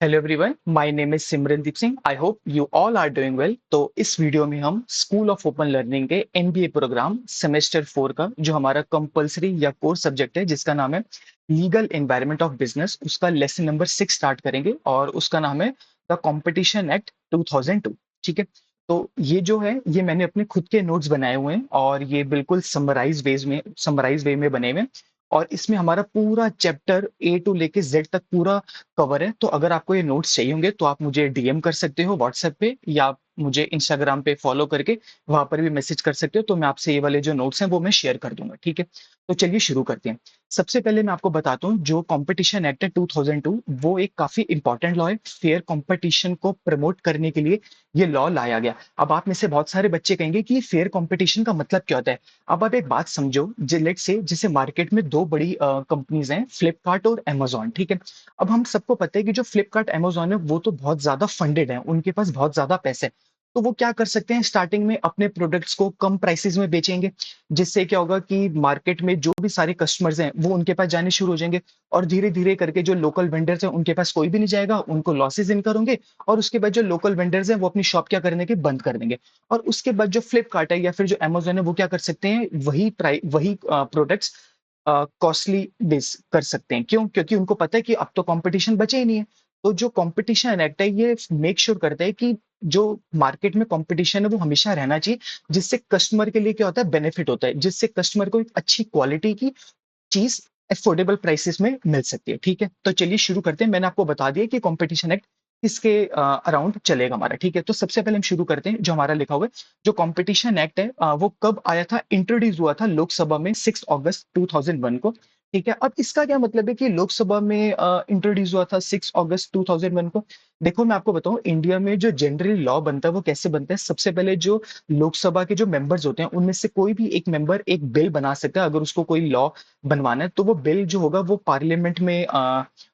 Hello everyone, my name is Simrandeep Singh. I hope you all are doing well. तो इस video में हम school of open learning के MBA programme semester 4 का जो हमारा कंपलसरी या कोर्स सब्जेक्ट है जिसका नाम है लीगल एनवायरनमेंट ऑफ बिजनेस, उसका लेसन नंबर 6 स्टार्ट करेंगे और उसका नाम है द कंपटीशन एक्ट 2002। ठीक है। तो ये जो है ये मैंने अपने खुद के नोट्स बनाए हुए हैं और ये बिल्कुल समराइज वे में बने हुए हैं। और इसमें हमारा पूरा चैप्टर ए टू लेके जेड तक पूरा कवर है। तो अगर आपको ये नोट्स चाहिए होंगे तो आप मुझे डीएम कर सकते हो व्हाट्सएप पे, या आप मुझे इंस्टाग्राम पे फॉलो करके वहां पर भी मैसेज कर सकते हो। तो मैं आपसे ये वाले जो नोट्स हैं वो मैं शेयर कर दूंगा। ठीक है। तो चलिए शुरू करते हैं। सबसे पहले मैं आपको बताता हूँ जो कंपटीशन एक्ट है 2002, वो एक काफी इंपॉर्टेंट लॉ है। फेयर कंपटीशन को प्रमोट करने के लिए ये लॉ लाया गया। अब आप में से बहुत सारे बच्चे कहेंगे कि फेयर कंपटीशन का मतलब क्या होता है। अब आप एक बात समझो, लेट से जैसे मार्केट में दो बड़ी कंपनीज हैं, फ्लिपकार्ट और अमेजोन। ठीक है। अब हम सबको पता है कि जो फ्लिपकार्ट अमेजोन है वो तो बहुत ज्यादा फंडेड है, उनके पास बहुत ज्यादा पैसे हैं। तो वो क्या कर सकते हैं, स्टार्टिंग में अपने प्रोडक्ट्स को कम प्राइसेस में बेचेंगे, जिससे क्या होगा कि मार्केट में जो भी सारे कस्टमर्स हैं वो उनके पास जाने शुरू हो जाएंगे। और धीरे धीरे करके जो लोकल वेंडर्स हैं उनके पास कोई भी नहीं जाएगा, उनको लॉसेस इनकर होंगे। और उसके बाद जो लोकल वेंडर्स हैं वो अपनी शॉप क्या करने के बंद कर देंगे। और उसके बाद जो फ्लिपकार्ट है या फिर जो अमेजोन है वो क्या कर सकते हैं, वही प्रोडक्ट्स कॉस्टली बेस कर सकते हैं। क्यों? क्योंकि उनको पता है कि अब तो कंपटीशन बचे ही नहीं है। तो जो कंपटीशन एक्ट है ये मेक श्योर करता है कि जो मार्केट में कंपटीशन है वो हमेशा रहना चाहिए, जिससे कस्टमर के लिए क्या होता है, बेनिफिट होता है, जिससे कस्टमर को एक अच्छी क्वालिटी की चीज अफोर्डेबल प्राइसेस में मिल सकती है। ठीक है। तो चलिए शुरू करते हैं। मैंने आपको बता दिया कि कंपटीशन एक्ट किसके अराउंड चलेगा हमारा। ठीक है। तो सबसे पहले हम शुरू करते हैं जो हमारा लिखा हुआ है। जो कंपटीशन एक्ट है वो कब आया था, इंट्रोड्यूस हुआ था लोकसभा में 6 अगस्त 2001 को। ठीक है। अब इसका क्या मतलब है कि लोकसभा में इंट्रोड्यूस हुआ था 6 अगस्त 2001 को। देखो मैं आपको बताऊं, इंडिया में जो जनरली लॉ बनता है वो कैसे बनता है। सबसे पहले जो लोकसभा के जो मेंबर्स होते हैं उनमें से कोई भी एक मेंबर एक बिल बना सकता है। अगर उसको कोई लॉ बनवाना है तो वो बिल जो होगा वो पार्लियामेंट में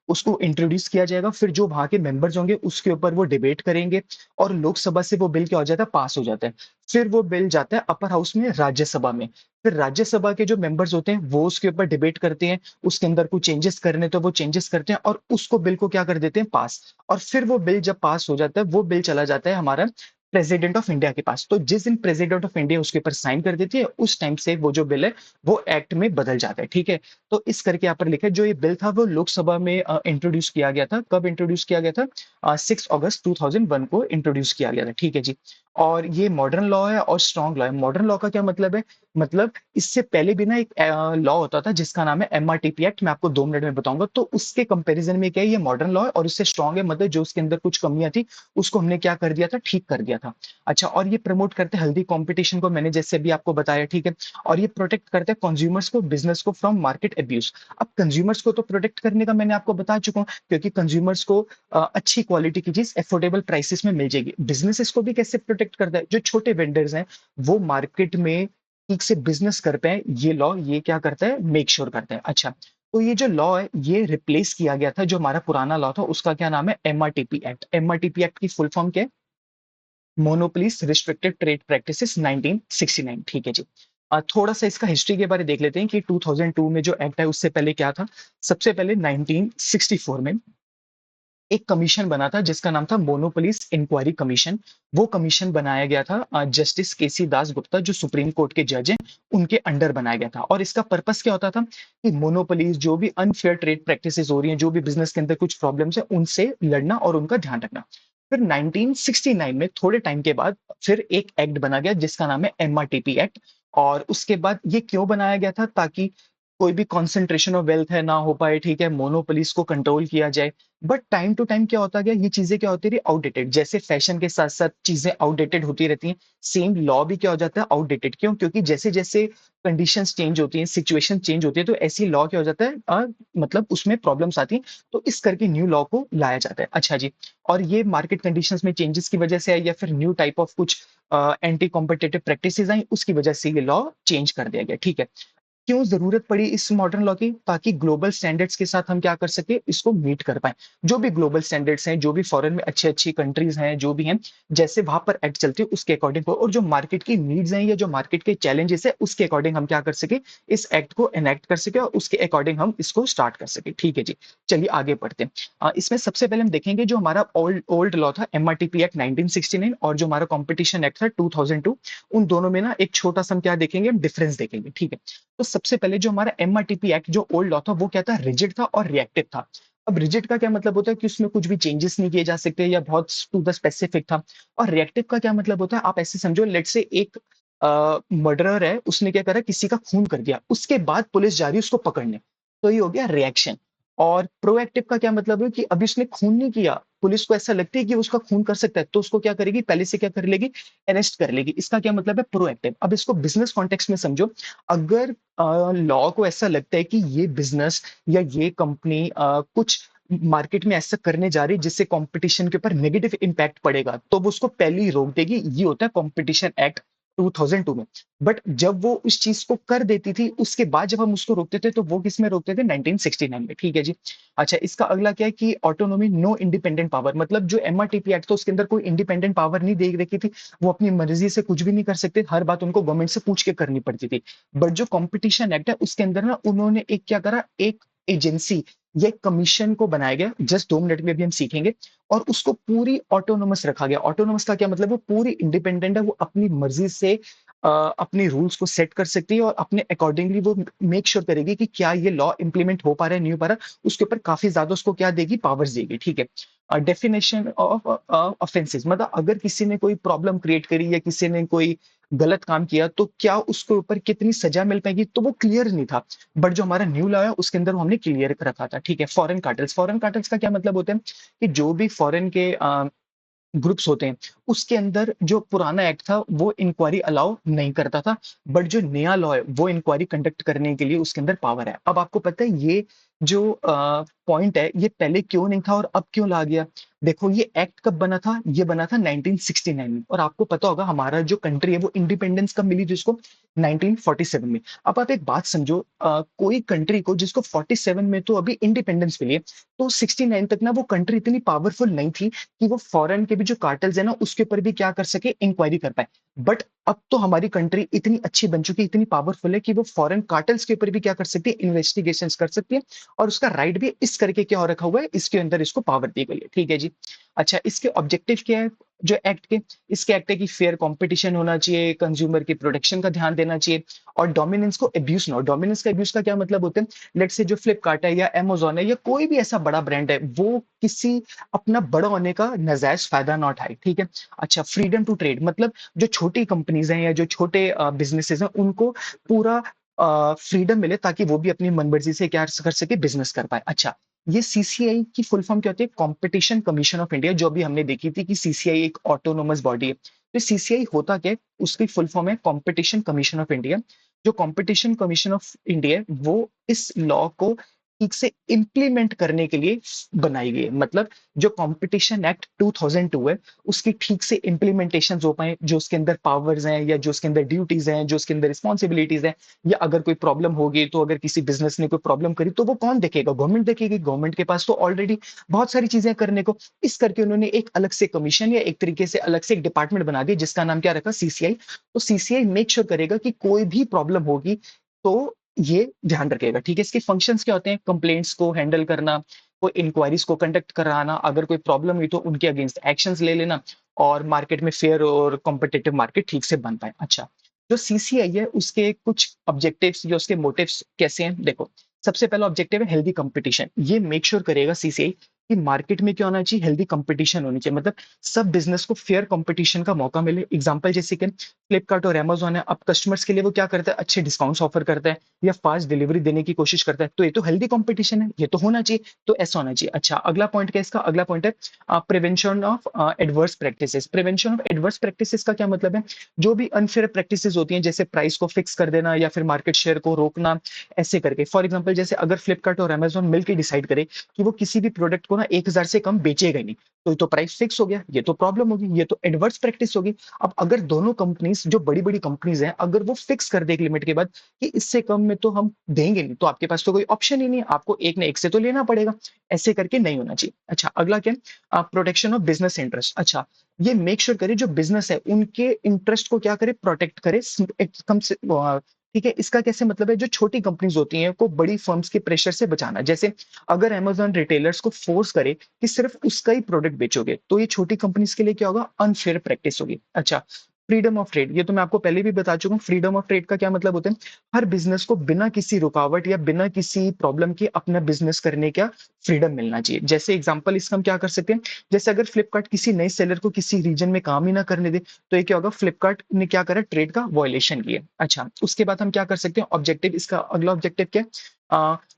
उसको इंट्रोड्यूस किया जाएगा। फिर जो वहां के मेंबर्स होंगे उसके ऊपर वो डिबेट करेंगे और लोकसभा से वो बिल क्या हो जाता है, पास हो जाता है। फिर वो बिल जाता है अपर हाउस में, राज्यसभा में। फिर राज्यसभा के जो मेंबर्स होते हैं वो उसके ऊपर डिबेट करते हैं, उसके अंदर कुछ चेंजेस करने तो वो चेंजेस करते हैं और उसको बिल को क्या कर देते हैं, पास। और फिर वो बिल जब पास हो जाता है वो बिल चला जाता है हमारा प्रेसिडेंट ऑफ इंडिया के पास। तो जिस दिन प्रेसिडेंट ऑफ इंडिया उसके ऊपर साइन कर देती है उस टाइम से वो जो बिल है वो एक्ट में बदल जाता है। ठीक है। तो इस करके यहाँ पर लिखा है जो ये बिल था वो लोकसभा में इंट्रोड्यूस किया गया था। कब इंट्रोड्यूस किया गया था, 6 अगस्त 2001 को इंट्रोड्यूस किया गया था। ठीक है जी। और ये मॉडर्न लॉ है और स्ट्रॉन्ग लॉ है। मॉडर्न लॉ का क्या मतलब है, मतलब इससे पहले भी ना एक लॉ होता था जिसका नाम है एमआरटीपी एक्ट। मैं आपको 2 मिनट में बताऊंगा। तो उसके कंपैरिजन में क्या है, ये मॉडर्न लॉ है और इससे स्ट्रॉन्ग है। मतलब जो उसके अंदर कुछ कमियां थी उसको हमने क्या कर दिया था, ठीक कर दिया था। अच्छा, और ये प्रमोट करते हैं हेल्दी कंपटीशन को, मैंने जैसे भी आपको बताया। ठीक है। और ये प्रोटेक्ट करते हैं कंज्यूमर्स को, बिजनेस को फ्रॉम मार्केट अब्यूज। अब कंज्यूमर्स को तो प्रोटेक्ट करने का मैंने आपको बता चुका हूँ, क्योंकि कंज्यूमर्स को अच्छी क्वालिटी की चीज अफोर्डेबल प्राइसेस में मिल जाएगी। बिजनेसेस को भी कैसे प्रोटेक्ट करता है, जो छोटे वेंडर्स हैं वो मार्केट में ठीक से बिजनेस कर पाए, ये लॉ ये क्या करता है, मेक श्योर करता है। अच्छा, तो ये जो लॉ है ये रिप्लेस किया गया था जो हमारा पुराना लॉ था, उसका क्या नाम है, एमआरटीपी एक्ट। एमआरटीपी एक्ट की फुल फॉर्म क्या है, मोनोपोलीज रिस्ट्रिक्टेड ट्रेड प्रैक्टिसेस 1969। ठीक है जी। थोड़ा सा इसका हिस्ट्री के बारे में देख लेते हैं कि 2002 में जो एक्ट है उससे पहले क्या था। सबसे पहले 1964 में एक कमीशन बना था जिसका नाम था मोनोपोलीज इंक्वायरी कमीशन। वो कमीशन बनाया गया था जस्टिस केसी दास गुप्ता, जो सुप्रीम कोर्ट के जज हैं, उनके अंडर बनाया गया था। और इसका पर्पस क्या होता था कि मोनोपोलीज जो भी अनफेयर ट्रेड प्रैक्टिसेस हो रही हैं, जो भी बिजनेस के अंदर कुछ प्रॉब्लम्स है, उनसे लड़ना और उनका ध्यान रखना। फिर 1969 में थोड़े टाइम के बाद फिर एक एक्ट बना गया जिसका नाम है एमआरटीपी एक्ट। और उसके बाद ये क्यों बनाया गया था, ताकि कोई भी कॉन्सेंट्रेशन ऑफ वेल्थ है ना हो पाए। ठीक है। मोनोपोलीज को कंट्रोल किया जाए। बट टाइम टू टाइम क्या होता गया, ये चीजें क्या होती रही, आउटडेटेड। जैसे फैशन के साथ साथ चीजें आउटडेटेड होती रहती हैं, सेम लॉ भी क्या हो जाता है, आउटडेटेड। क्यों? क्योंकि जैसे जैसे कंडीशंस चेंज होती हैं, सिचुएशन चेंज होती है, तो ऐसी लॉ क्या हो जाता है, मतलब उसमें प्रॉब्लम्स आती हैं। तो इस करके न्यू लॉ को लाया जाता है। अच्छा जी। और ये मार्केट कंडीशंस में चेंजेस की वजह से आई या फिर न्यू टाइप ऑफ कुछ एंटी कॉम्पिटेटिव प्रैक्टिसेस आई, उसकी वजह से ये लॉ चेंज कर दिया गया। ठीक है। क्यों जरूरत पड़ी इस मॉडर्न लॉ की? ताकि ग्लोबल स्टैंडर्ड्स के साथ हम क्या कर सके, इसको मीट कर पाए। जो भी ग्लोबल स्टैंडर्ड्स हैं, जो भी फॉरेन में अच्छी अच्छी कंट्रीज हैं, जो भी हैं, जैसे वहां पर एक्ट चलती है उसके अकॉर्डिंग हो, और जो मार्केट की नीड्स हैं या जो मार्केट के चैलेंजेस है उसके अकॉर्डिंग हम क्या कर सके, इस एक्ट को एनेक्ट कर सके और उसके अकॉर्डिंग हम इसको स्टार्ट कर सके। ठीक है जी, चलिए आगे बढ़ते हैं। इसमें सबसे पहले हम देखेंगे जो हमारा ओल्ड ओल्ड लॉ था, एमआरटीपी एक्ट 1969, और जो हमारा कॉम्पिटिशन एक्ट था 2002। उन दोनों में ना एक छोटा सा हम क्या देखेंगे, हम डिफरेंस देखेंगे। ठीक है, तो सबसे पहले जो हमारा एमआरटीपी एक्ट जो ओल्ड लॉ था वो क्या था, रिजिड था और रिएक्टिव था। अब रिजिड का क्या मतलब होता है कि उसमें कुछ भी चेंजेस नहीं किए जा सकते या बहुत टू द स्पेसिफिक था। और रिएक्टिव का क्या मतलब होता है, आप ऐसे समझो, लेट से एक मर्डरर है, उसने क्या करा, किसी का खून कर दिया, उसके बाद पुलिस जा रही है उसको पकड़ने, तो ये हो गया रिएक्शन। और प्रोएक्टिव का क्या मतलब है कि अभी उसने खून नहीं किया, पुलिस को ऐसा लगता है कि उसका खून कर सकता है, तो उसको क्या करेगी, पहले से क्या कर लेगी, अरेस्ट कर लेगी। इसका क्या मतलब है, प्रोएक्टिव। अब इसको बिजनेस कॉन्टेक्स्ट में समझो। अगर लॉ को ऐसा लगता है कि ये बिजनेस या ये कंपनी कुछ मार्केट में ऐसा करने जा रही है जिससे कंपटीशन के ऊपर नेगेटिव इंपैक्ट पड़ेगा, तो वो उसको पहले ही रोक देगी। ये होता है कंपटीशन एक्ट 2002 में। बट जब वो उस चीज को कर देती थी, उसके बाद जब हम उसको रोकते थे, तो वो किस में रोकते थे, 1969 में। ठीक है जी। अच्छा, इसका अगला क्या है कि ऑटोनोमी, नो इंडिपेंडेंट पावर, मतलब जो एमआरटीपी एक्ट था उसके अंदर कोई इंडिपेंडेंट पावर नहीं दे रखी थी। वो अपनी मर्जी से कुछ भी नहीं कर सकते, हर बात उनको गवर्नमेंट से पूछ के करनी पड़ती थी। बट जो कंपटीशन एक्ट है उसके अंदर ना उन्होंने एक क्या करा, एक एजेंसी या कमीशन को बनाया गया, जस्ट 2 मिनट में भी हम सीखेंगे। और उसको पूरी ऑटोनोमस रखा गया। ऑटोनोमस का क्या मतलब है, वो पूरी इंडिपेंडेंट है, वो अपनी मर्जी से अपनी रूल्स को सेट कर सकती है और अपने अकॉर्डिंगली वो मेक श्योर करेगी कि क्या ये लॉ इंप्लीमेंट हो पा रहा है, नहीं हो पा रहा। उसके ऊपर काफी ज्यादा उसको क्या देगी, पावर्स देगी। ठीक है, डेफिनेशन ऑफ ऑफेंसेस, मतलब अगर किसी ने कोई प्रॉब्लम क्रिएट करी या किसी ने कोई गलत काम किया, तो क्या उसके ऊपर कितनी सजा मिल पाएगी, तो वो क्लियर नहीं था। बट जो हमारा न्यू लॉ है उसके अंदर वो हमने क्लियर रखा था। ठीक है, फॉरेन कार्टेल्स, फॉरेन कार्टेल्स का क्या मतलब होता है कि जो भी फॉरेन के ग्रुप्स होते हैं, उसके अंदर जो पुराना एक्ट था वो इंक्वायरी अलाउ नहीं करता था। बट जो नया लॉ है वो इंक्वायरी कंडक्ट करने के लिए उसके अंदर पावर है। अब आपको पता है ये जो पॉइंट है ये पहले क्यों नहीं था और अब क्यों ला गया। देखो, ये एक्ट कब बना था, ये बना था 1969 में। और आपको पता होगा हमारा जो कंट्री है वो इंडिपेंडेंस कब मिली थी उसको, 1947 में। अब आप एक बात समझो, कोई कंट्री को जिसको 47 में तो अभी इंडिपेंडेंस मिली है, तो 69 तक ना वो कंट्री इतनी पावरफुल नहीं थी कि वो फॉरेन के भी जो कार्टल्स है ना उसके ऊपर भी क्या कर सके, इंक्वायरी कर पाए। बट अब तो हमारी कंट्री इतनी अच्छी बन चुकी है, इतनी पावरफुल है कि वो फॉरेन कार्टल्स के ऊपर भी क्या कर सकती है, इन्वेस्टिगेशन कर सकती है। और उसका राइट भी इस करके क्या हो रखा हुआ है, इसके अंदर इसको पावर दी गई है। ठीक है जी। अच्छा, इसके ऑब्जेक्टिव क्या है जो एक्ट के, इसके एक्ट है कि फेयर कंपटीशन होना चाहिए, कंज्यूमर की प्रोटेक्शन का ध्यान देना चाहिए, और डोमिनेंस को अब्यूज ना हो। डोमिनेंस का अब्यूज का क्या मतलब होता है, लेट से जो फ्लिपकार्ट है या अमेजोन है या कोई भी ऐसा बड़ा ब्रांड है, वो किसी अपना बड़ा होने का नाजायज फायदा ना उठाए। ठीक है। अच्छा, फ्रीडम टू ट्रेड, मतलब जो छोटी कंपनीज हैं या जो छोटे बिजनेसेस हैं उनको पूरा फ्रीडम मिले ताकि वो भी अपनी मनमर्जी से क्या कर सके, बिजनेस कर पाए। अच्छा, ये सीसीआई की फुल फॉर्म क्या होती है, कंपटीशन कमीशन ऑफ इंडिया, जो भी हमने देखी थी कि सीसीआई एक ऑटोनोमस बॉडी है। तो सीसीआई होता क्या है, उसकी फुल फॉर्म है कंपटीशन कमीशन ऑफ इंडिया। जो कंपटीशन कमीशन ऑफ इंडिया है वो इस लॉ को ठीक से इंप्लीमेंट करने के लिए बनाई गई है। मतलब जो कंपटीशन एक्ट 2002 है उसकी ठीक से इंप्लीमेंटेशन हो पाए, जो उसके अंदर पावर्स हैं या जो उसके अंदर ड्यूटीज हैं, जो उसके अंदर रिस्पॉन्सिबिलिटीज हैं, या अगर कोई प्रॉब्लम होगी, तो अगर किसी बिजनेस ने कोई प्रॉब्लम करी तो वो कौन देखेगा, गवर्नमेंट देखेगी। गवर्नमेंट के पास तो ऑलरेडी बहुत सारी चीजें करने को। इस करके उन्होंने एक अलग से कमीशन या एक तरीके से अलग से एक डिपार्टमेंट बना दिया जिसका नाम क्या रखा, सीसीआई। तो सीसीआई मेक श्योर करेगा कि कोई भी प्रॉब्लम होगी तो ये ध्यान रखेगा। ठीक है, इसके फंक्शंस क्या होते हैं, कंप्लेंट्स को हैंडल करना, कोई इंक्वायरीज को कंडक्ट कराना, अगर कोई प्रॉब्लम हुई तो उनके अगेंस्ट एक्शंस ले लेना, और मार्केट में फेयर और कॉम्पिटिटिव मार्केट ठीक से बन पाए। अच्छा, जो सीसीआई है उसके कुछ ऑब्जेक्टिव्स या उसके मोटिव्स कैसे हैं, देखो। सबसे पहला ऑब्जेक्टिव है हेल्दी कंपटीशन। ये मेक श्योर करेगा सीसीआई कि मार्केट में क्या होना चाहिए, हेल्दी कंपटीशन होनी चाहिए, मतलब सब बिजनेस को फेयर कंपटीशन का मौका मिले। एग्जांपल जैसे कि फ्लिपकार्ट और अमेजोन है, अब कस्टमर्स के लिए वो क्या करता है, अच्छे डिस्काउंट्स ऑफर करता है या फास्ट डिलीवरी देने की कोशिश करता है, तो ये तो हेल्दी कंपटीशन है, ये तो होना चाहिए। तो ऐसा होना चाहिए। अच्छा, अगला पॉइंट क्या है इसका, अगला पॉइंट है prevention of adverse practices. Prevention of adverse practices का क्या मतलब है, जो भी अनफेयर प्रैक्टिसेस होती हैं, जैसे प्राइस को फिक्स कर देना या फिर मार्केट शेयर को रोकना, ऐसे करके। फॉर एग्जांपल जैसे अगर फ्लिपकार्ट और अमेजोन मिलकर डिसाइड करे कि वो किसी भी प्रोडक्ट को ना ना 1000 से कम बेचेगा ही नहीं, तो ये तो प्राइस फिक्स हो गया, ये तो प्रॉब्लम होगी, ये तो एडवर्स प्रैक्टिस होगी। अब अगर दोनों कंपनीज जो बड़ी-बड़ी कंपनीज हैं, अगर वो फिक्स कर दे एक लिमिट के बाद कि इससे कम में तो हम देंगे नहीं, तो आपके पास तो कोई ऑप्शन ही नहीं है, आपको एक ना एक से तो लेना पड़ेगा। ऐसे करके नहीं होना चाहिए। अच्छा, अगला क्या है? Protection of business interest. अच्छा, ये मेक श्योर करे जो बिज़नेस है, उनके इंटरेस्ट को क्या करे? प्रोटेक्ट करे कम से ठीक है? इसका कैसे मतलब है, जो छोटी कंपनीज़ होती हैं, को बड़ी फर्म्स के प्रेशर से बचाना। जैसे अगर अमेज़न रिटेलर्स को फोर्स करे कि सिर्फ उसका ही प्रोडक्ट बेचोगे, तो ये छोटी कंपनीज़ के लिए क्या होगा? अनफेयर प्रैक्टिस होगी। अच्छा, फ्रीडम ऑफ ट्रेड, ये तो मैं आपको पहले भी बता चुका हूँ। फ्रीडम ऑफ ट्रेड का क्या मतलब होता है? हर बिज़नेस को बिना किसी रुकावट या बिना किसी प्रॉब्लम के अपना बिज़नेस करने का फ्रीडम मिलना चाहिए। जैसे एग्ज़ाम्पल इसका हम क्या कर सकते हैं? जैसे अगर फ्लिपकार्ट किसी नए सेलर को किसी रीजन में काम ही ना करने दे, तो ये क्या होगा? फ्लिपकार्ट ने क्या करा? ट्रेड का वायलेशन किया। अच्छा, उसके बाद हम क्या कर सकते हैं? ऑब्जेक्टिव, इसका अगला ऑब्जेक्टिव क्या है?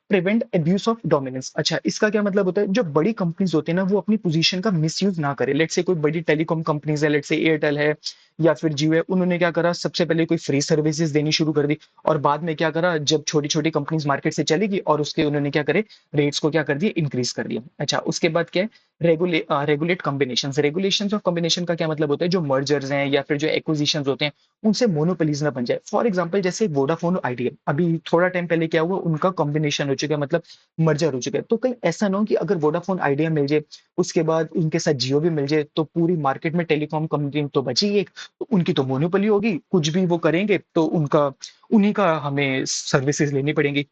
Prevent abuse of dominance. अच्छा, इसका क्या मतलब होता है? जो बड़ी कंपनीज होती है ना, वो अपनी पोजीशन का मिसयूज ना करे। लेट्स से कोई बड़ी टेलीकॉम कंपनीज है, लेट्स से एयरटेल है या फिर जियो है, उन्होंने क्या करा? सबसे पहले कोई फ्री सर्विसेज देनी शुरू कर दी, और बाद में क्या करा? जब छोटी छोटी कंपनीज मार्केट से चलेगी और उसके उन्होंने क्या करे? रेट्स को क्या कर दिया? इंक्रीज कर दिया। अच्छा, उसके बाद क्या है? Regulate combination. Regulation of combination का क्या मतलब होता है? जो मर्जर्स हैं या फिर जो एक्विजिशन होते हैं, उनसे मोनोपोलीज ना बन जाए। फॉर एग्जाम्पल जैसे वोडाफोन आइडिया, अभी थोड़ा टाइम पहले क्या हुआ? उनका कॉम्बिनेशन हो चुका है, मतलब मर्जर हो चुका है। तो कहीं ऐसा ना हो कि अगर वोडाफोन आइडिया मिल जाए, उसके बाद उनके साथ जियो भी मिल जाए, तो पूरी मार्केट में टेलीकॉम कंपनी तो बची ही एक, तो उनकी तो मोनोपोली होगी। कुछ भी वो करेंगे तो उनका उन्हीं का हमें सर्विसेज लेनी पड़ेंगी।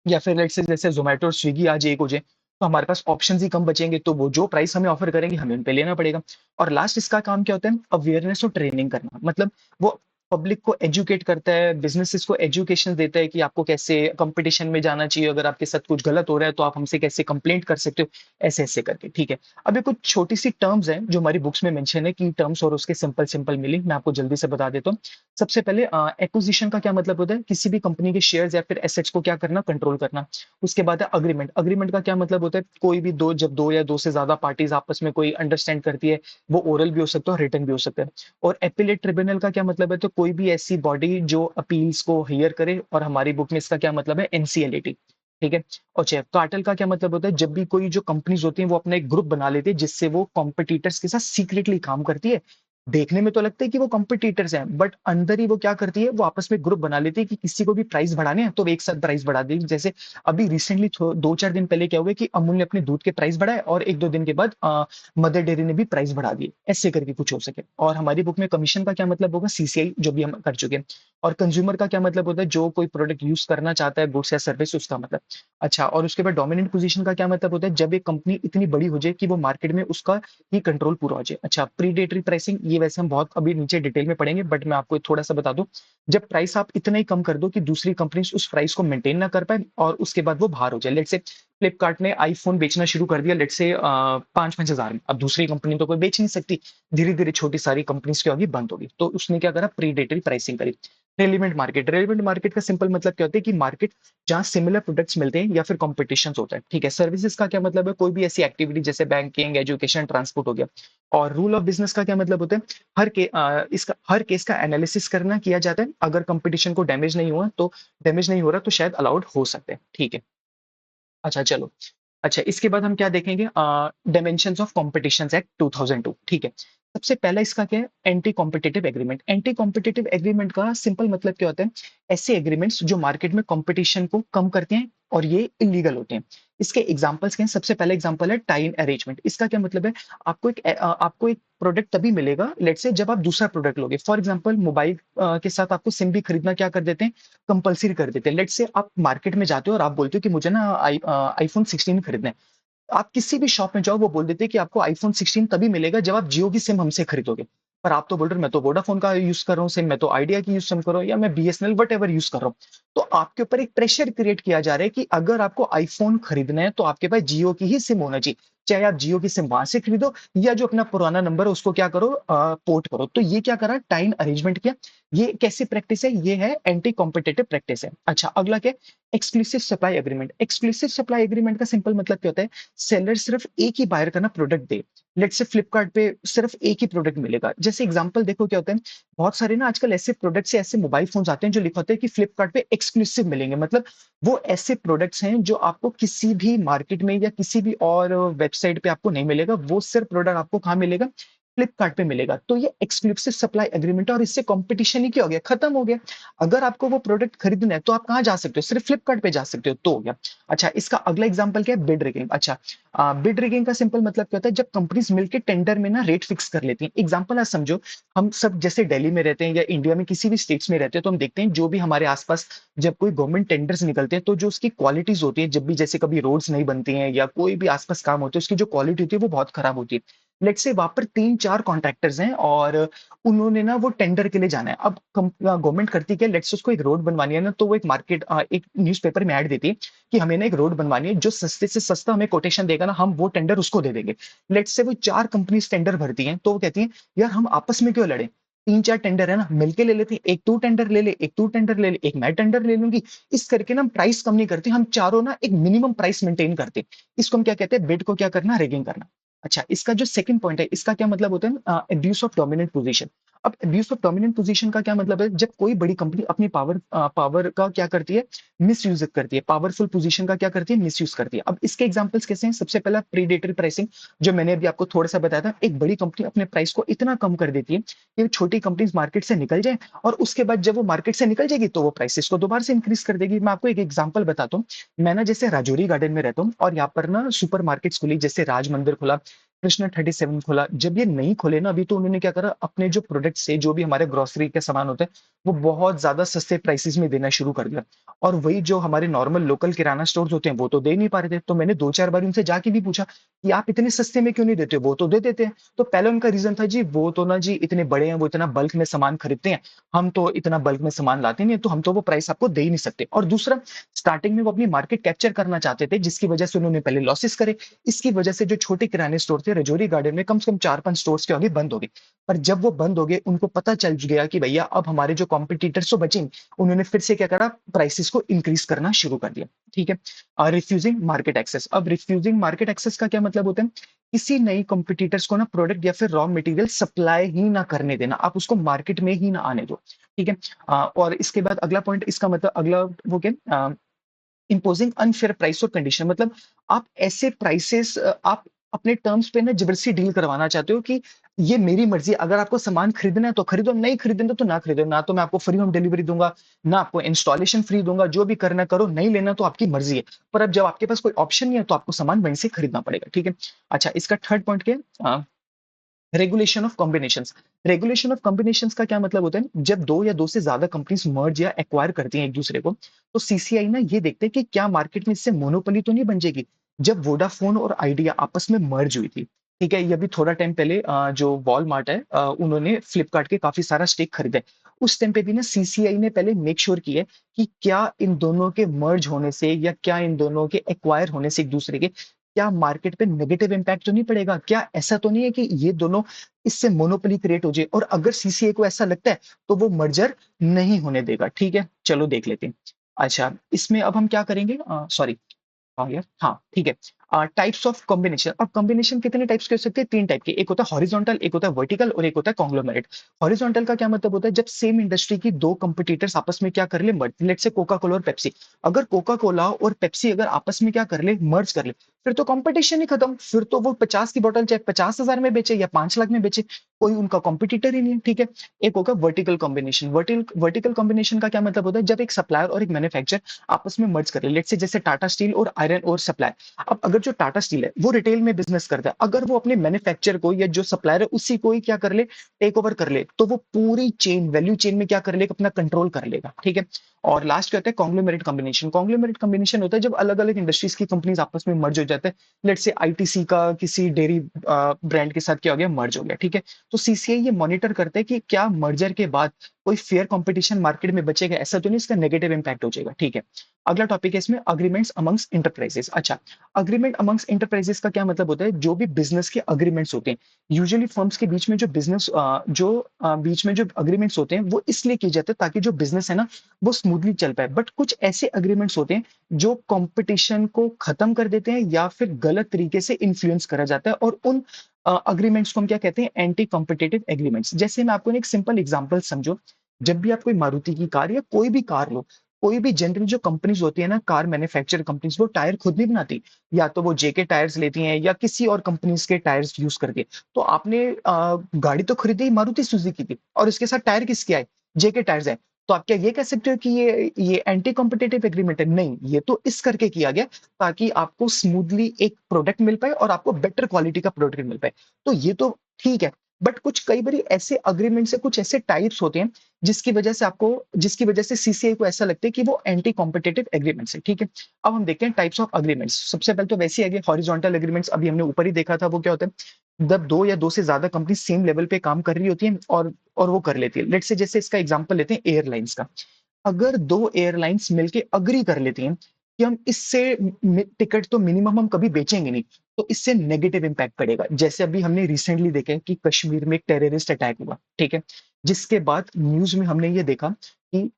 या फिर लेट्स से जैसे ज़ोमैटो और स्विगी आज एक हो जाए, तो हमारे पास ऑप्शंस ही कम बचेंगे, तो वो जो प्राइस हमें ऑफर करेंगे, हमें उन पे लेना पड़ेगा। और लास्ट इसका काम क्या होता है? अवेयरनेस और ट्रेनिंग करना। मतलब वो पब्लिक को एजुकेट करता है, बिज़नेसेस को एजुकेशन देता है कि आपको कैसे कॉम्पिटिशन में जाना चाहिए, अगर आपके साथ कुछ गलत हो रहा है, तो आप हमसे कैसे कंप्लेंट कर सकते हो, ऐसे-ऐसे करके, ठीक है। अब ये कुछ छोटी-सी टर्म्स हैं, जो हमारी बुक्स में मेंशन है, की टर्म्स और उसके सिंपल-सिंपल मीनिंग मैं आपको जल्दी से बता देता हूँ। सबसे पहले एक्विजिशन का क्या मतलब होता है? किसी भी कंपनी के शेयर्स या फिर एसेट्स को क्या करना? कंट्रोल करना। उसके बाद है अग्रीमेंट। अग्रीमेंट का क्या मतलब होता है? कोई भी दो, जब दो या दो से ज्यादा पार्टीज आपस में कोई अंडरस्टैंड करती है, वो ओरल भी हो सकता है और रिटन भी हो सकता है। और एपिलेट ट्रिब्यूनल का क्या मतलब है? तो कोई भी ऐसी बॉडी जो अपील्स को हियर करे, और हमारी बुक में इसका क्या मतलब है? एनसीएलटी। ठीक है। और चेक कार्टेल का क्या मतलब होता है? जब भी कोई जो कंपनीज होती हैं, वो अपना एक ग्रुप बना लेती है, जिससे वो कॉम्पिटिटर्स के साथ सीक्रेटली काम करती है। देखने में तो लगता है कि वो कॉम्पिटिटर्स हैं, बट अंदर ही वो क्या करती है? वो आपस में ग्रुप बना लेती है कि किसी को भी प्राइस बढ़ाने हैं, तो वो एक साथ प्राइस बढ़ा देगी। जैसे अभी रिसेंटली 2-4 दिन पहले क्या हुआ कि अमूल ने अपने दूध के प्राइस बढ़ाए, और 1-2 दिन के बाद मदर डेयरी ने भी प्राइस बढ़ा दिए। ऐसे करके कुछ हो सके। और हमारी बुक में कमीशन का क्या मतलब होगा? सीसीआई, जो भी हम कर चुके हैं। और कंज्यूमर का क्या मतलब होता है? जो कोई प्रोडक्ट यूज़ करना चाहता है, गुड्स या सर्विस, उसका मतलब। अच्छा, और उसके बाद डोमिनेंट पोज़ीशन का क्या मतलब होता है? जब एक कंपनी इतनी बड़ी हो जाए कि वो मार्केट में उसका ही कंट्रोल पूरा हो जाए। अच्छा, प्रीडेटरी प्राइसिंग, ये वैसे हम बहुत अभी नीचे डिटेल में पढ़ेंगे, बट मैं आपको थोड़ा-सा बता दूँ। जब प्राइस आप इतना ही कम कर दो कि दूसरी कंपनीज़ उस प्राइस को मेंटेन ना कर पाएँ, और उसके बाद वो बाहर हो जाए। लेट्स से फ्लिपकार्ट ने आईफ़ोन बेचना शुरू कर दिया, लेट्स से 5-5 हज़ार में। अब दूसरी कंपनी तो कोई बेच नहीं सकती। धीरे-धीरे छोटी सारी कंपनीज़ क्या होगी? बंद होगी। तो उसने क्या करा? प्रीडेटरी प्राइसिंग करी। Relevant market. रेलेवेंट मार्केट का सिंपल मतलब क्या होता है? कि मार्केट जहाँ सिमिलर प्रोडक्ट्स मिलते हैं या फिर कॉम्पिटिशन होता है, ठीक है। सर्विसेज का क्या मतलब है? कोई भी ऐसी एक्टिविटी जैसे बैंकिंग, एजुकेशन, ट्रांसपोर्ट हो गया। और रूल ऑफ बिजनेस का क्या मतलब होता है? इसका हर केस का एनालिसिस करना किया जाता है। अगर कंपटीशन को डैमेज नहीं हो रहा, तो शायद अलाउड हो सकते हैं, ठीक है। अच्छा, चलो। अच्छा, इसके बाद हम क्या देखेंगे? डायमेंशंस ऑफ कॉम्पिटिशंस एक्ट 2002, ठीक है। सबसे पहला इसका क्या है? Anti competitive agreement. Anti competitive agreement का सिंपल मतलब क्या होता है? ऐसे एग्रीमेंट्स जो मार्केट में कॉम्पिटिशन को कम करते हैं, और ये इल्लीगल होते हैं। इसके एग्जांपल्स क्या हैं? सबसे पहला एग्जांपल है टाइम अरेंजमेंट। इसका क्या मतलब है? आपको एक प्रोडक्ट तभी मिलेगा, लेट्स से, जब आप दूसरा प्रोडक्ट लोगे। फॉर एग्जांपल मोबाइल के साथ आपको सिम भी खरीदना क्या कर देते हैं? कंपल्सरी कर देते हैं। लेट्स से आप मार्केट में जाते हो और आप बोलते हो कि मुझे ना आईफ़ोन 16 खरीदना है। आप किसी भी शॉप में जाओ, वो बोल देते हैं कि आपको आईफ़ोन 16 तभी मिलेगा जब आप जियो की सिम हमसे खरीदोगे। पर आप तो बोल रहे हो मैं तो वोडाफ़ोन का यूज़ कर रहा हूँ सिम, मैं तो आइडिया की यूज़ सिम कर रहा हूँ, या मैं बीएसएनएल व्हाटएवर यूज़ कर रहा हूँ। तो आपके ऊपर एक प्रेशर क्रिएट किया जा रहा है कि अगर आपको आईफ़ोन खरीदना है, तो आपके पास जियो की ही सिम होना चाहिए। चाहे आप जियो की सिम वहाँ से खरीदो, या जो अपना पुराना नंबर है उसको क्या करो? पोर्ट करो। तो ये क्या करा? टाइम अरेंजमेंट किया। ये कैसी प्रैक्टिस है? ये है एंटी कॉम्पिटिटिव प्रैक्टिस है। अच्छा, अगला क्या है? Exclusive supply agreement. Exclusive supply agreement का सिंपल मतलब क्या होता है? सेलर सिर्फ एक ही बायर का ना product they. Let's say Flipkart पे सिर्फ एक ही प्रोडक्ट मिलेगा। जैसे एग्जांपल देखो क्या होता है? बहुत सारे ना आजकल ऐसे प्रोडक्ट्स या ऐसे मोबाइल फोन्स आते हैं जो लिखा होता है कि फ्लिपकार्ट पे एक्सक्लूसिव मिलेंगे। मतलब वो ऐसे प्रोडक्ट्स हैं जो आपको किसी भी मार्केट में या किसी भी और वेबसाइट पे आपको नहीं मिलेगा, वो सिर्फ प्रोडक्ट आपको कहाँ मिलेगा? फ्लिपकार्ट पे मिलेगा। तो ये एक्सक्लूसिव सप्लाई एग्रीमेंट है और इससे कॉम्पिटिशन ही क्या हो गया? खत्म हो गया। अगर आपको वो प्रोडक्ट खरीदना है तो आप कहाँ जा सकते हो? सिर्फ फ्लिपकार्ट पे जा सकते हो, तो हो गया। अच्छा, इसका अगला एग्जांपल क्या है? Bid rigging. अच्छा, बिड रिगिंग का सिंपल मतलब क्या होता है? जब कंपनीज मिलकर टेंडर में ना रेट फिक्स कर लेती हैं। एग्जांपल आज समझो, हम सब जैसे दिल्ली में रहते हैं या इंडिया में किसी भी स्टेट्स में रहते हैं, तो हम देखते हैं जो भी हमारे आसपास जब कोई गवर्नमेंट टेंडर्स निकलते हैं, तो जो उसकी क्वालिटीज होती है, जब भी जैसे कभी रोड्स नहीं बनती हैं या कोई भी आसपास काम होते हैं, उसकी जो क्वालिटी होती है वो बहुत खराब होती है। लेट्स से वहां पर 3-4 कॉन्ट्रैक्टर्स हैं और उन्होंने ना वो टेंडर के लिए जाना है। अब गवर्नमेंट करती क्या? लेट्स से उसको एक रोड बनवानी है ना, तो वो एक एक न्यूज़पेपर में ऐड देती है कि हमें ना एक रोड बनवानी है, जो सस्ते से सस्ता हमें कोटेशन देगा ना, हम वो टेंडर उसको दे देंगे। लेट्स से वो 4 कंपनीज टेंडर भरती हैं, तो वो कहती हैं, यार हम आपस में क्यों लड़े? 3-4 टेंडर है ना, मिलके ले लेते हैं। एक तू टेंडर ले ले, एक तू टेंडर ले ले, एक मैं टेंडर ले लूंगी। इस करके ना हम प्राइस कम नहीं करते, हम चारों ना एक मिनिमम प्राइस मेंटेन करते हैं। इसको हम क्या कहते हैं? बिड को क्या करना? रिगिंग करना। अच्छा, इसका जो सेकंड पॉइंट है, इसका क्या मतलब होता है? Abuse of dominant position. अब एब्यूज ऑफ डोमिनेंट पोजीशन का क्या मतलब है? जब कोई बड़ी कंपनी अपनी पावर का क्या करती है? मिसयूज करती है। पावरफुल पोजीशन का क्या करती है? मिसयूज करती है। अब इसके एग्जांपल्स कैसे हैं? सबसे पहला प्रीडेटरी प्राइसिंग, जो मैंने अभी आपको थोड़ा सा बताया था। एक बड़ी कंपनी अपने प्राइस को इतना कम कर देती है कि छोटी कंपनीज मार्केट से निकल जाए, और उसके बाद जब वो मार्केट से निकल जाएगी तो वो प्राइसेस को दोबारा से इंक्रीज कर देगी। मैं आपको एक एग्जांपल बताता हूँ। मैं ना जैसे राजौरी गार्डन में रहता हूँ, और यहाँ पर ना सुपर मार्केट्स खुली, जैसे राज मंदिर खुला, कृष्णा 37 खुला। जब ये नहीं खुले ना अभी, तो उन्होंने क्या करा? अपने जो प्रोडक्ट्स है, जो भी हमारे ग्रोसरी के सामान होते हैं, वो बहुत ज्यादा सस्ते प्राइसेस में देना शुरू कर दिया। और वही जो हमारे नॉर्मल लोकल किराना स्टोर्स होते हैं, वो तो दे नहीं पा रहे थे। तो मैंने 2-4 बार उनसे जाके भी पूछा कि आप इतने सस्ते में क्यों नहीं देते? वो तो दे देते हैं। तो पहले उनका रीजन था, जी वो तो ना जी इतने बड़े हैं, वो इतना बल्क में सामान खरीदते हैं, हम तो इतना बल्क में सामान लाते नहीं है, तो हम तो वो प्राइस आपको दे ही नहीं सकते। और दूसरा, स्टार्टिंग में वो अपनी मार्केट कैप्चर करना चाहते थे, जिसकी वजह से उन्होंने पहले लॉसेस करे। इसकी वजह से जो छोटे किराने स्टोर थे रजौरी गार्डन में, कम से कम 4-5 स्टोर्स के आगे बंद हो गए। पर जब वो बंद हो गए, उनको पता चल गया कि भैया अब हमारे जो कॉम्पिटिटर्स तो बचे नहीं। उन्होंने फिर से क्या करा? प्राइसेस को इंक्रीज करना शुरू कर दिया। ठीक है। Refusing market access. अब रिफ्यूजिंग मार्केट एक्सेस का क्या मतलब होता है? किसी नई कॉम्पिटिटर्स को ना प्रोडक्ट या फिर रॉ मटेरियल सप्लाई ही ना करने देना, आप उसको मार्केट में ही ना आने दो। ठीक है। और इसके बाद अगला पॉइंट, इसका मतलब अगला वो क्या? इम्पोजिंग अनफेयर प्राइस और कंडीशन। मतलब आप ऐसे प्राइसेस, आप अपने टर्म्स पे ना जबरदस्ती डील करवाना चाहते हो कि ये मेरी मर्जी है, अगर आपको सामान खरीदना है तो खरीदो, नहीं खरीदना तो ना खरीदो। ना तो मैं आपको फ्री होम डिलीवरी दूंगा, ना आपको इंस्टॉलेशन फ्री दूंगा, जो भी करना करो, नहीं लेना तो आपकी मर्जी है। पर अब जब आपके पास कोई ऑप्शन नहीं है, तो आपको सामान वहीं से खरीदना पड़ेगा। ठीक है। अच्छा, इसका थर्ड पॉइंट क्या है? Regulation of combinations. Regulation of combinations का क्या मतलब होता है? जब दो या दो से ज्यादा कंपनीज मर्ज या एक्वायर करती हैं एक दूसरे को, तो सीसीआई ना ये देखते हैं कि क्या मार्केट में इससे मोनोपोली तो नहीं बन जाएगी। जब वोडाफोन और आइडिया आपस में मर्ज हुई थी, ठीक है, ये अभी थोड़ा टाइम पहले, जो वॉलमार्ट है, उन्होंने फ्लिपकार्ट के काफी सारा स्टेक खरीदा है। उस टाइम पे भी ना सीसीआई ने पहले मेक श्योर किया कि क्या इन दोनों के मर्ज होने से या क्या इन दोनों के एक्वायर होने से एक दूसरे के, क्या मार्केट पे नेगेटिव इंपैक्ट तो नहीं पड़ेगा? क्या ऐसा तो नहीं है कि ये दोनों इससे मोनोपोली क्रिएट हो जाए? और अगर सीसीए को ऐसा लगता है, तो वो मर्जर नहीं होने देगा। ठीक है, चलो देख लेते हैं। अच्छा, इसमें अब हम क्या करेंगे? सॉरी, हाँ यार, हाँ ठीक है। Types of combination. अब कॉम्बिनेशन कितने टाइप्स के हो सकते हैं? 3 टाइप के। एक होता है हॉरिजॉन्टल, एक होता है वर्टिकल, और एक होता है कॉन्ग्लोमरेट। हॉरिजॉन्टल का क्या मतलब होता है? जब सेम इंडस्ट्री की दो कंपटीटर्स आपस में क्या कर ले? मर्ज। लेट्स से कोका कोला और पेप्सी। अगर कोका कोला और पेप्सी अगर आपस में क्या कर ले? मर्ज कर ले, फिर तो कंपटीशन ही खत्म। फिर तो वो 50 की बोतल चाहे 50,000 में बेचे या 5 लाख में बेचे, कोई उनका कॉम्पिटिटर ही नहीं है। ठीक है। एक होगा वर्टिकल कॉम्बिनेशन। वर्टिकल कॉम्बिनेशन का क्या मतलब होता है? जब एक सप्लायर और एक मैन्युफैक्चरर आपस में मर्ज कर ले। लेट्स से जैसे टाटा स्टील और आयरन और सप्लाई। अब अगर जो टाटा स्टील है वो रिटेल में बिजनेस करता है, अगर वो अपने मैन्युफैक्चर को या जो सप्लायर है उसी को ही क्या कर ले? टेक ओवर कर ले, तो वो पूरी चेन, वैल्यू चेन में क्या कर लेगा? अपना कंट्रोल कर लेगा। ठीक है। और लास्ट क्या होता है? Conglomerate combination. कॉन्ग्लोमरेट कॉम्बिनेशन होता है जब अलग अलग इंडस्ट्रीज की कंपनीज आपस में मर्ज हो जाते हैं। लेट्स से आईटीसी का किसी डेयरी ब्रांड के साथ क्या हो गया? मर्ज हो गया। ठीक है। तो सीसीआई ये मॉनिटर करते हैं कि क्या मर्जर के बाद कोई फेयर कंपटीशन मार्केट में बचेगा, ऐसा तो नहीं इसका नेगेटिव इंपैक्ट हो जाएगा। ठीक है। अगला टॉपिक है इसमें अग्रीमेंट्स अमंग्स इंटरप्राइजेस। अच्छा, अग्रीमेंट अमंग्स इंटरप्राइजेस का क्या मतलब होता है? जो भी बिजनेस के अग्रीमेंट्स होते हैं, यूजुअली फर्म्स के बीच में जो बिजनेस बीच में जो अग्रीमेंट्स होते हैं, वो इसलिए किए जाते हैं ताकि जो बिजनेस है ना, वो स्मूथली चल पाए। बट कुछ ऐसे अग्रीमेंट्स होते हैं जो कंपटीशन को खत्म कर देते हैं या फिर गलत तरीके से इन्फ्लुएंस करा जाता है, और उन अग्रीमेंट्स को हम क्या कहते हैं? Anti competitive agreements. जैसे मैं आपको एक सिंपल एग्जांपल समझो, जब भी आप कोई मारुति की कार या कोई भी कार लो, कोई भी जनरल जो कंपनीज होती है ना, कार मैन्युफैक्चर कंपनीज, वो टायर खुद नहीं बनाती। या तो वो जेके टायर्स लेती हैं या किसी और कंपनीज के टायर्स यूज करके। तो आपने गाड़ी तो खरीदी मारुति सुजुकी की, और उसके साथ टायर किसके आए? जेके टायर्स है। तो आप क्या ये कह सकते हो कि ये एंटी कॉम्पिटिटिव एग्रीमेंट है? नहीं, ये तो इस करके किया गया ताकि आपको स्मूथली एक प्रोडक्ट मिल पाए और आपको बेटर क्वालिटी का प्रोडक्ट मिल पाए। तो ये तो ठीक है। बट कुछ कई बार ऐसे अग्रीमेंट से कुछ ऐसे टाइप्स होते हैं जिसकी वजह से सीसीआई को ऐसा लगता है कि वो एंटी कॉम्पिटिटिव एग्रीमेंट्स है। ठीक है। अब हम देखते हैं टाइप्स ऑफ अग्रीमेंट्स। सबसे पहले तो वैसे ही आगे हॉरिजॉन्टल एग्रीमेंट्स, अभी हमने ऊपर ही देखा था, वो क्या होता है जब दो या दो से ज्यादा कंपनी सेम लेवल पे काम कर रही होती है और वो कर लेती है। लेट्स से जैसे इसका एग्जांपल लेते हैं एयरलाइंस का। अगर दो एयरलाइंस मिलके अग्री कर लेती हैं कि हम इससे टिकट तो मिनिमम हम कभी बेचेंगे नहीं, तो इससे नेगेटिव इंपैक्ट पड़ेगा। जैसे अभी हमने रिसेंटली देखा है कि कश्मीर में एक टेररिस्ट अटैक हुआ, ठीक है, जिसके बाद न्यूज में हमने ये देखा कि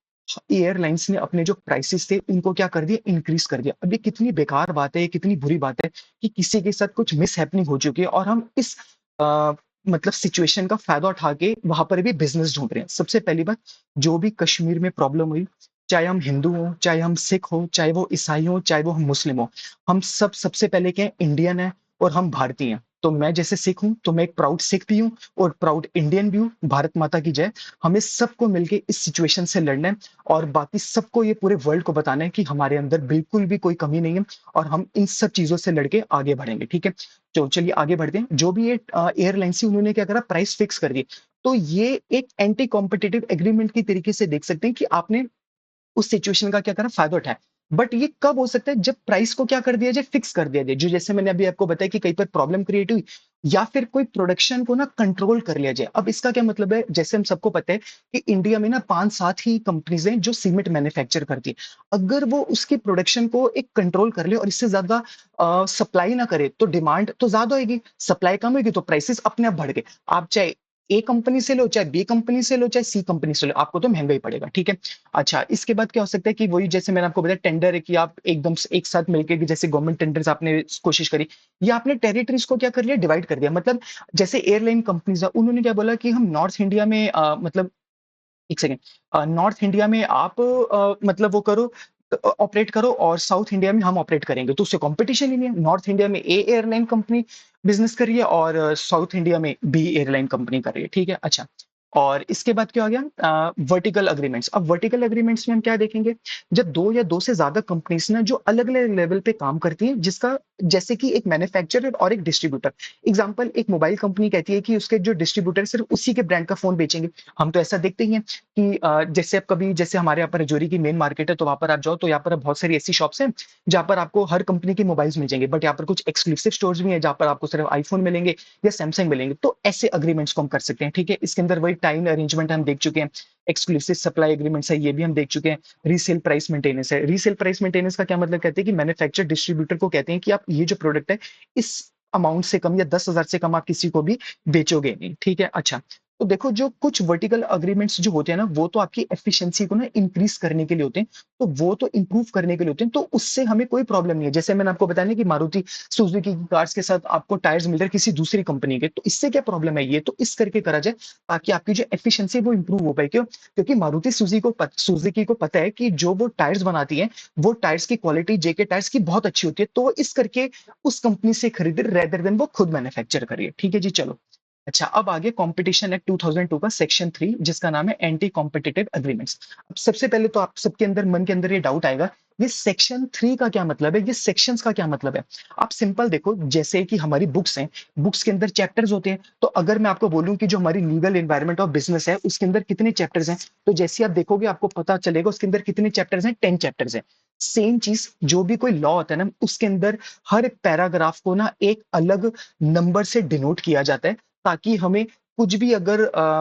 एयरलाइंस ने अपने जो प्राइसेस थे उनको क्या कर दिया, इंक्रीज कर दिया। अब ये कितनी बेकार बात है, ये कितनी बुरी बात है कि किसी के साथ कुछ मिस हैपनिंग हो चुकी है और हम इस मतलब सिचुएशन का फायदा उठा के वहां पर भी बिजनेस ढूंढ रहे हैं। सबसे पहली बात, जो भी कश्मीर में प्रॉब्लम हुई, चाहे हम हिंदू हो, चाहे हम सिख हो, चाहे वो ईसाई हो, चाहे वो हम मुस्लिम हो, हम सब सबसे पहले क्या है, इंडियन है और हम भारतीय हैं। तो मैं जैसे सिख हूं तो मैं एक प्राउड सिख भी हूं और प्राउड इंडियन भी हूं। भारत माता की जय। हमें सबको मिलके इस सिचुएशन से लड़ना है और बाकी सबको, ये पूरे वर्ल्ड को बताना है कि हमारे अंदर बिल्कुल भी कोई कमी नहीं है और हम इन सब चीजों से लड़के आगे बढ़ेंगे। ठीक है। तो चलिए आगे बढ़ते हैं। जो भी ये एयरलाइंस थी उन्होंने क्या करा, प्राइस फिक्स कर दी। तो ये एक एंटी कॉम्पिटिटिव एग्रीमेंट की तरीके से देख सकते हैं कि आपने उस सिचुएशन का क्या करा, फायदा उठाया। बट ये कब हो सकता है, जब प्राइस को क्या कर दिया जाए, फिक्स कर दिया जाए। जो जैसे मैंने अभी आपको बताया कि कहीं पर प्रॉब्लम क्रिएट हुई या फिर कोई प्रोडक्शन को ना कंट्रोल कर लिया जाए। अब इसका क्या मतलब है, जैसे हम सबको पता है कि इंडिया में ना 5-7 ही कंपनीज हैं जो सीमेंट मैन्युफैक्चर करती है। अगर वो उसकी प्रोडक्शन को एक कंट्रोल कर ले और इससे ज्यादा सप्लाई ना करे तो डिमांड तो ज्यादा होगी, सप्लाई कम होगी तो प्राइसेस अपने आप बढ़ गए। आप चाहे ए कंपनी से लो, चाहे बी कंपनी से लो, चाहे सी कंपनी से लो, आपको तो महंगा ही पड़ेगा। ठीक है। अच्छा, इसके बाद क्या हो सकता है कि वही जैसे मैंने आपको बताया टेंडर है कि आप एकदम से एक साथ मिलकर कि जैसे गवर्नमेंट टेंडर्स आपने कोशिश करी या आपने टेरिटरीज को क्या कर लिया, डिवाइड कर दिया। मतलब जैसे एयरलाइन कंपनीज है, उन्होंने क्या बोला कि हम नॉर्थ इंडिया में मतलब एक सेकेंड, नॉर्थ इंडिया में आप मतलब वो करो, ऑपरेट करो और साउथ इंडिया में हम ऑपरेट करेंगे। तो उससे कंपटीशन ही नहीं है। नॉर्थ इंडिया में ए एयरलाइन कंपनी बिजनेस कर रही है और साउथ इंडिया में बी एयरलाइन कंपनी कर रही है। ठीक है। अच्छा, और इसके बाद क्या हो गया, वर्टिकल अग्रीमेंट्स। अब वर्टिकल अग्रीमेंट्स में हम क्या देखेंगे, जब दो या दो से ज्यादा कंपनीज ना जो अलग अलग लेवल पे काम करती हैं, जिसका जैसे कि एक मैन्युफैक्चरर और एक डिस्ट्रीब्यूटर। एग्जांपल, एक मोबाइल कंपनी कहती है कि उसके जो डिस्ट्रीब्यूटर सिर्फ उसी के ब्रांड का फोन बेचेंगे। हम तो ऐसा देखते ही हैं कि जैसे आप कभी, जैसे हमारे यहाँ पर रजौरी की मेन मार्केट है, तो वहां पर आप जाओ तो यहाँ पर बहुत सारी ऐसी शॉप्स हैं जहाँ पर आपको हर कंपनी के मोबाइल्स मिल जाएंगे। बट यहाँ पर कुछ एक्सक्लूसिव स्टोर्स भी हैं जहाँ पर आपको सिर्फ आईफोन मिलेंगे या सैमसंग मिलेंगे। तो ऐसे अग्रीमेंट्स को हम कर सकते हैं। ठीक है। इसके अंदर वही टाइम अरेंजमेंट हम देख चुके हैं, एक्सक्लूसिव सप्लाई एग्रीमेंट्स है, ये भी हम देख चुके हैं। रीसेल प्राइस मेंटेनेंस है। रीसेल प्राइस मेंटेनेंस का क्या मतलब, कहते हैं कि मैन्युफैक्चर डिस्ट्रीब्यूटर को कहते हैं कि आप ये जो प्रोडक्ट है इस अमाउंट से कम या 10,000 से कम आप किसी को भी बेचोगे नहीं। ठीक है। अच्छा, तो देखो जो कुछ वर्टिकल अग्रीमेंट्स जो होते हैं ना, वो तो आपकी एफिशिएंसी को ना इंक्रीज करने के लिए होते हैं। तो वो तो इंप्रूव करने के लिए होते हैं, तो उससे हमें कोई प्रॉब्लम नहीं है। जैसे मैंने आपको बताया ना कि मारुति सुजुकी की कार्स के साथ आपको टायर्स मिल रहे हैं किसी दूसरी कंपनी के, तो इससे क्या प्रॉब्लम है, ये तो इस करके करा जाए ताकि आपकी जो एफिशिएंसी वो इंप्रूव हो पाए। क्यों? क्योंकि मारुति सुजुकी को पता है कि जो वो टायर्स बनाती है, वो टायर्स की क्वालिटी जेके टायर्स की बहुत अच्छी होती है, तो वो इस करके उस कंपनी से खरीदे रेदर देन वो खुद मैन्युफैक्चर करिए। ठीक है जी, चलो। अच्छा, अब आगे कॉम्पिटिशन एक्ट 2002 का सेक्शन 3 जिसका नाम है एंटी कॉम्पिटिटिव एग्रीमेंट्स। अब सबसे पहले तो आप सबके अंदर मन के अंदर ये डाउट आएगा, ये सेक्शन 3 का क्या मतलब है, ये सेक्शंस का क्या मतलब है। आप सिंपल देखो, जैसे कि हमारी बुक्स हैं, बुक्स के अंदर चैप्टर्स होते हैं। तो अगर मैं आपको बोलूं कि जो हमारी लीगल एनवायरनमेंट ऑफ बिजनेस है उसके अंदर कितने चैप्टर्स हैं, तो जैसे आप देखोगे आपको पता चलेगा उसके अंदर कितने चैप्टर्स हैं, 10 चैप्टर्स हैं। सेम चीज, जो भी कोई लॉ होता है ना, उसके अंदर हर एक पैराग्राफ को ना एक अलग नंबर से डिनोट किया जाता है ताकि हमें कुछ भी अगर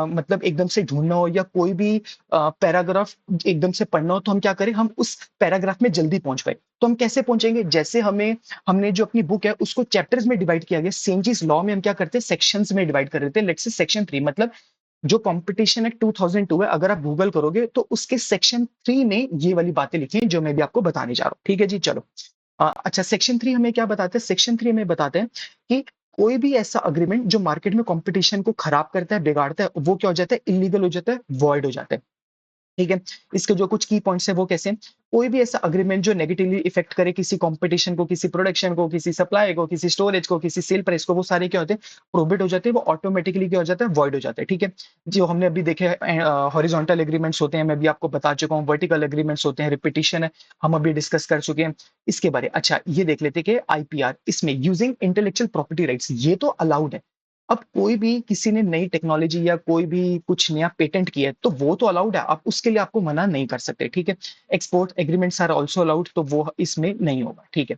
मतलब एकदम से ढूंढना हो या कोई भी पैराग्राफ एकदम से पढ़ना हो, तो हम क्या करें, हम उस पैराग्राफ में जल्दी पहुंच पाए। तो हम कैसे पहुंचेंगे, जैसे हमने जो अपनी बुक है उसको चैप्टर्स में डिवाइड किया गया, सेम चीज लॉ में हम क्या करते हैं, सेक्शंस में डिवाइड कर देते हैं। लेट्स से सेक्शन 3 मतलब जो कॉम्पिटिशन एक्ट 2002 है, अगर आप गूगल करोगे तो उसके सेक्शन 3 में ये वाली बातें लिखी हैं जो मैं भी आपको बताने जा रहा हूँ। ठीक है जी, चलो। अच्छा, सेक्शन 3 हमें क्या बताते हैं, सेक्शन 3 हमें बताते हैं कि कोई भी ऐसा अग्रीमेंट जो मार्केट में कंपटीशन को खराब करता है, बिगाड़ता है, वो क्या हो जाता है, इलीगल हो जाता है, वॉइड हो जाता है। ठीक है? इसके जो कुछ की पॉइंट्स हैं वो कैसे हैं? कोई भी ऐसा एग्रीमेंट जो नेगेटिवली इफेक्ट करे किसी कॉम्पिटिशन को, किसी प्रोडक्शन को, किसी सप्लाई को, किसी स्टोरेज को, किसी सेल प्राइस को, वो सारे क्या होते हैं? प्रोहिबिट हो जाते हैं, वो ऑटोमेटिकली क्या हो जाता है? वॉइड हो जाता है, ठीक है? जो हमने अभी देखे हॉरिजॉन्टल एग्रीमेंट्स होते हैं, मैं अभी आपको बता चुका हूँ, वर्टिकल एग्रीमेंट्स होते हैं, रिपिटिशन है, हम अभी डिस्कस कर चुके हैं इसके बारे। अच्छा, ये देख लेते हैं कि आईपीआर, इसमें यूजिंग इंटेलेक्चुअल प्रॉपर्टी राइट्स, ये तो अलाउड है। अब कोई भी किसी ने नई टेक्नोलॉजी या कोई भी कुछ नया पेटेंट किया है, तो वो तो अलाउड है, आप उसके लिए आपको मना नहीं कर सकते, ठीक है? Export agreements are also allowed, तो वो इसमें नहीं होगा, ठीक है?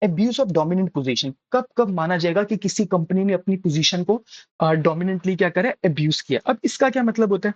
एब्यूज ऑफ डोमिनेंट पोजीशन, कब कब माना जाएगा कि किसी कंपनी ने अपनी पोजीशन को डोमिनेंटली क्या करा, एब्यूज किया? अब इसका क्या मतलब होता है?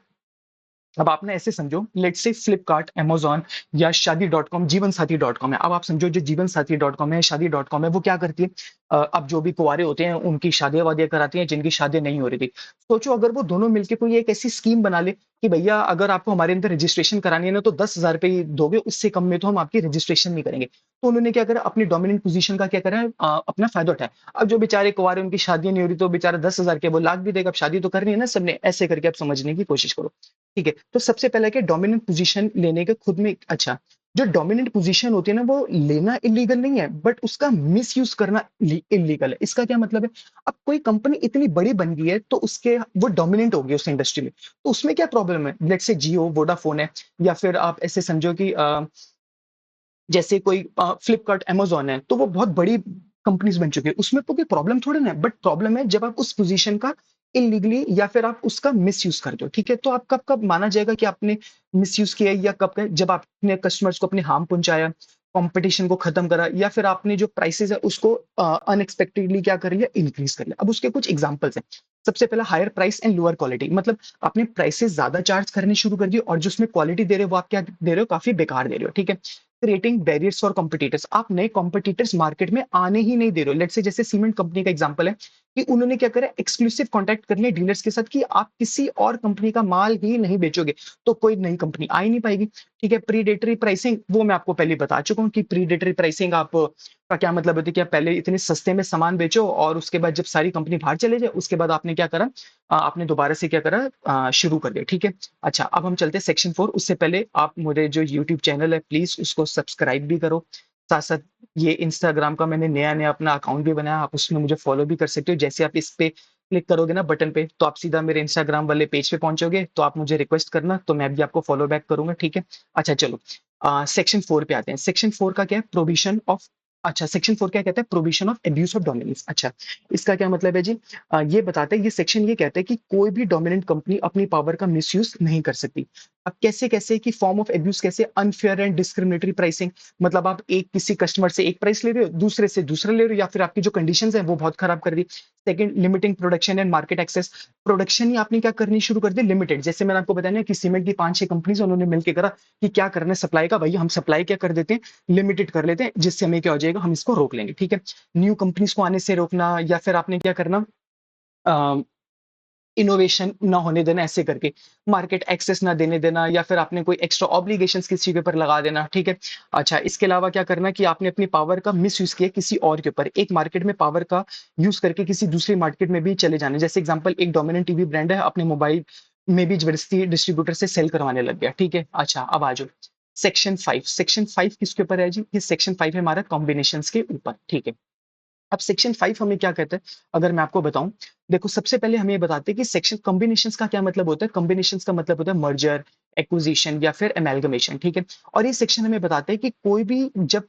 अब आप ना ऐसे समझो, लेट्स से फ्लिपकार्ट, अमेज़न या शादी डॉट कॉम, जीवन साथी डॉट कॉम है। अब आप समझो जो जीवन साथी डॉट कॉम है, शादी डॉट कॉम है, वो क्या करती है? अब जो भी कुंवारे होते हैं उनकी शादियाँ-वादियाँ कराती हैं, जिनकी शादी नहीं हो रही थी। सोचो अगर वो दोनों मिलके कोई एक ऐसी स्कीम बना ले कि भैया अगर आपको हमारे अंदर रजिस्ट्रेशन करानी है ना तो 10,000 रुपए ही दोगे, उससे कम में तो हम आपकी रजिस्ट्रेशन नहीं करेंगे। तो उन्होंने क्या करा, अपनी डोमिनेंट पोजीशन का क्या करा, अपना फायदा उठाया। अब जो बेचारे कुंवारे उनकी शादियाँ नहीं हो रही तो बेचारा 10,000 क्या वो लाख भी देगा, अब शादी तो करनी है ना सबने, ऐसे करके आप समझने की कोशिश करो। ठीक है, तो सबसे पहले क्या, डोमिनेंट पोजीशन लेने के खुद में अच्छा, जो डोमिनेंट पोजीशन होती है ना वो लेना इलीगल नहीं है, बट उसका मिसयूज करना इलीगल है। इसका क्या मतलब है? अब कोई कंपनी इतनी बड़ी बन गई है तो उसके वो डोमिनेंट हो गई उस इंडस्ट्री में, तो उसमें क्या प्रॉब्लम है? लेट्स से जियो, वोडाफोन है, या फिर आप ऐसे समझो कि जैसे कोई फ्लिपकार्ट, अमेज़न है, तो वो बहुत बड़ी कंपनीज़ बन चुकी है। उसमें तो कोई प्रॉब्लम थोड़ी ना है, बट प्रॉब्लम है जब आप उस पोज़ीशन का इल्लीगली या फिर आप उसका मिसयूज़ करते हो, ठीक है? तो आप कब-कब माना जाएगा कि आपने मिसयूज़ किया है, या कब क जब आपने कस्टमर्स को अपने हार्म पहुँचाया, कॉम्पिटिशन को खत्म करा, या फिर आपने जो प्राइसेज़ है उसको अनएक्सपेक्टेडली क्या कर लिया, इंक्रीज़ कर लिया। अब उसके कुछ एग्ज़ाम्पल्स हैं। सबसे पहला higher price and lower quality, मतलब आपने प्राइसेज़ ज़्यादा चार्ज करनी शुरू कर दी और जो उसमें क्वालिटी दे रहे हो वो आप क्या दे रहे हो, काफ़ी बेकार दे रहे हो, ठीक है? क्रिएटिंग बैरियर्स फॉर कॉम्पिटिटर्स, आप नए कॉम्पिटिटर्स मार्केट में आने ही नहीं दे रहे हो। लेट्स से जैसे सीमेंट कंपनी का एग्जांपल है कि उन्होंने क्या करा, एक्सक्लूसिव कॉन्ट्रैक्ट कर लिया डीलर्स के साथ कि आप किसी और कंपनी का माल ही नहीं बेचोगे, तो कोई नई कंपनी आ ही नहीं पाएगी। ठीक है, प्रीडेटरी प्राइसिंग, वो मैं आपको पहले बता चुका हूँ कि प्रीडेटरी प्राइसिंग आप का क्या मतलब होती है कि आप पहले इतने सस्ते में सामान बेचो और उसके बाद जब सारी कंपनी बाहर चले जाए उसके बाद आपने क्या करा, आपने दोबारा से क्या करा, शुरू कर दिया, ठीक है? अच्छा, अब हम चलते हैं सेक्शन 4। उससे पहले आप मेरे जो यूट्यूब चैनल है प्लीज़ उसको सब्सक्राइब भी करो। साथ-साथ ये इंस्टाग्राम का मैंने नया-नया अपना अकाउंट भी बनाया, आप उसमें मुझे फ़ॉलो भी कर सकते हो। जैसे आप इस पे क्लिक करोगे ना बटन पे, तो आप सीधा मेरे इंस्टाग्राम वाले पेज पे पहुँचोगे, तो आप मुझे रिक्वेस्ट करना, तो मैं भी आपको फ़ॉलो बैक करूँगा, ठीक है? अच्छा चलो, सेक्शन 4 पे आते हैं। सेक्शन 4 का क्या है? प्रोविज़न ऑफ, अच्छा सेक्शन 4 क्या कहता है? Provision of abuse of dominance. अच्छा, इसका क्या मतलब है जी? ये बताता है, ये सेक्शन ये कहता है कि कोई भी डोमिनेंट कंपनी अपनी पावर का मिसयूज़ नहीं कर सकती। अब कैसे-कैसे की फॉर्म ऑफ अब्यूज़ कैसे? अनफेयर एंड डिस्क्रिमिनेटरी प्राइसिंग, मतलब आप एक किसी कस्टमर से एक प्राइस ले रहे हो, दूसरे से दूसरा ले रहे हो, या फिर आपकी जो कंडीशंस हैं वो बहुत खराब कर दी। Second, limiting production and market access, production ही आपने क्या करनी शुरू कर दी, लिमिटेड। जैसे मैंने आपको बताया ना कि सीमेंट की 5-6 कंपनीज़ उन्होंने मिलके करा कि क्या करना है सप्लाई का, भैया हम सप्लाई क्या कर देते हैं, लिमिटेड कर लेते हैं, जिससे हमें क्या हो जाएगा, हम इसको रोक लेंगे, ठीक है? न्यू कंपनीज़ को आने से रोकना, या फिर आपने क्या करना, अ इनोवेशन ना होने देना, ऐसे करके मार्केट एक्सेस ना देने देना, या फिर आपने कोई एक्स्ट्रा ऑब्लिगेशंस किसी के ऊपर लगा देना, ठीक है? अच्छा, इसके अलावा क्या करना कि आपने अपनी पावर का मिसयूज किया किसी और के ऊपर, एक मार्केट में पावर का यूज करके किसी दूसरी मार्केट में भी चले जाना। जैसे एग्जांपल, एक डोमिनेंट टीवी ब्रांड है, अपने मोबाइल में भी जबरदस्ती डिस्ट्रीब्यूटर से सेल करवाने लग गया, ठीक है? अच्छा, अब आ जाओ सेक्शन 5। सेक्शन 5 किसके ऊपर है जी? ये सेक्शन 5 है हमारा कॉम्बिनेशंस के ऊपर, ठीक है? अब सेक्शन 5 हमें क्या कहता है, अगर मैं आपको बताऊं, देखो सबसे पहले हमें ये बताते हैं कि सेक्शन कॉम्बिनेशंस का क्या मतलब होता है। कॉम्बिनेशंस का मतलब होता है मर्जर, एक्विजिशन या फिर एमेलगमेशन, ठीक है? और ये सेक्शन हमें बताता है कि कोई भी जब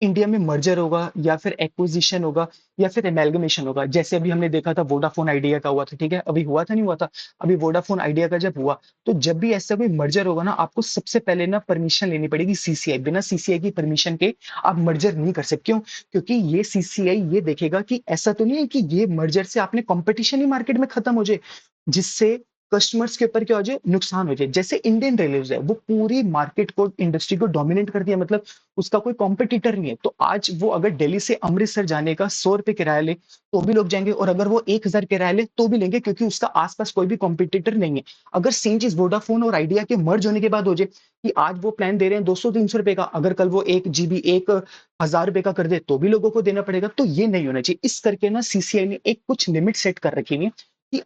इंडिया में मर्जर होगा या फिर एक्विजिशन होगा या फिर एमेलगमेशन होगा, जैसे अभी हमने देखा था वोडाफोन आइडिया का हुआ था, ठीक है? अभी हुआ था नहीं हुआ था? अभी वोडाफोन आइडिया का जब हुआ, तो जब भी ऐसा कोई मर्जर होगा ना, आपको सबसे पहले ना परमिशन लेनी पड़ेगी सीसीआई, बिना सीसीआई की परमिशन के आप मर्जर नहीं कर सकते। क्यों? क्योंकि ये सीसीआई ये देखेगा कि ऐसा तो नहीं है कि ये मर्जर से आपने कंपटीशन ही मार्केट में खत्म हो जाए, जिससे कस्टमर्स के ऊपर क्या हो जाए, नुकसान हो जाए। जैसे इंडियन रेलवेज है, वो पूरी मार्केट को, इंडस्ट्री को डोमिनेट कर दिया, मतलब उसका कोई कॉम्पिटिटर नहीं है। तो आज वो अगर दिल्ली से अमृतसर जाने का 100 रुपए किराया ले, तो भी लोग जाएँगे, और अगर वो 1000 किराया ले, तो भी लेंगे, क्योंकि उसका आस-पास कोई भी कॉम्पिटिटर नहीं है। अगर सेम चीज़ वोडाफोन और आइडिया के मर्ज होने के बाद हो जाए, कि आज वो प्लान दे रहे हैं 200-300 रुपए का, अगर कल वो 1 जीबी 1000 रुपए का कर दे, तो भी लोगों को देना पड़ेगा। तो ये नहीं होना चाहिए। इस करके ना सीसीआई ने एक कुछ लिमिट सेट कर रखी हुई है, कि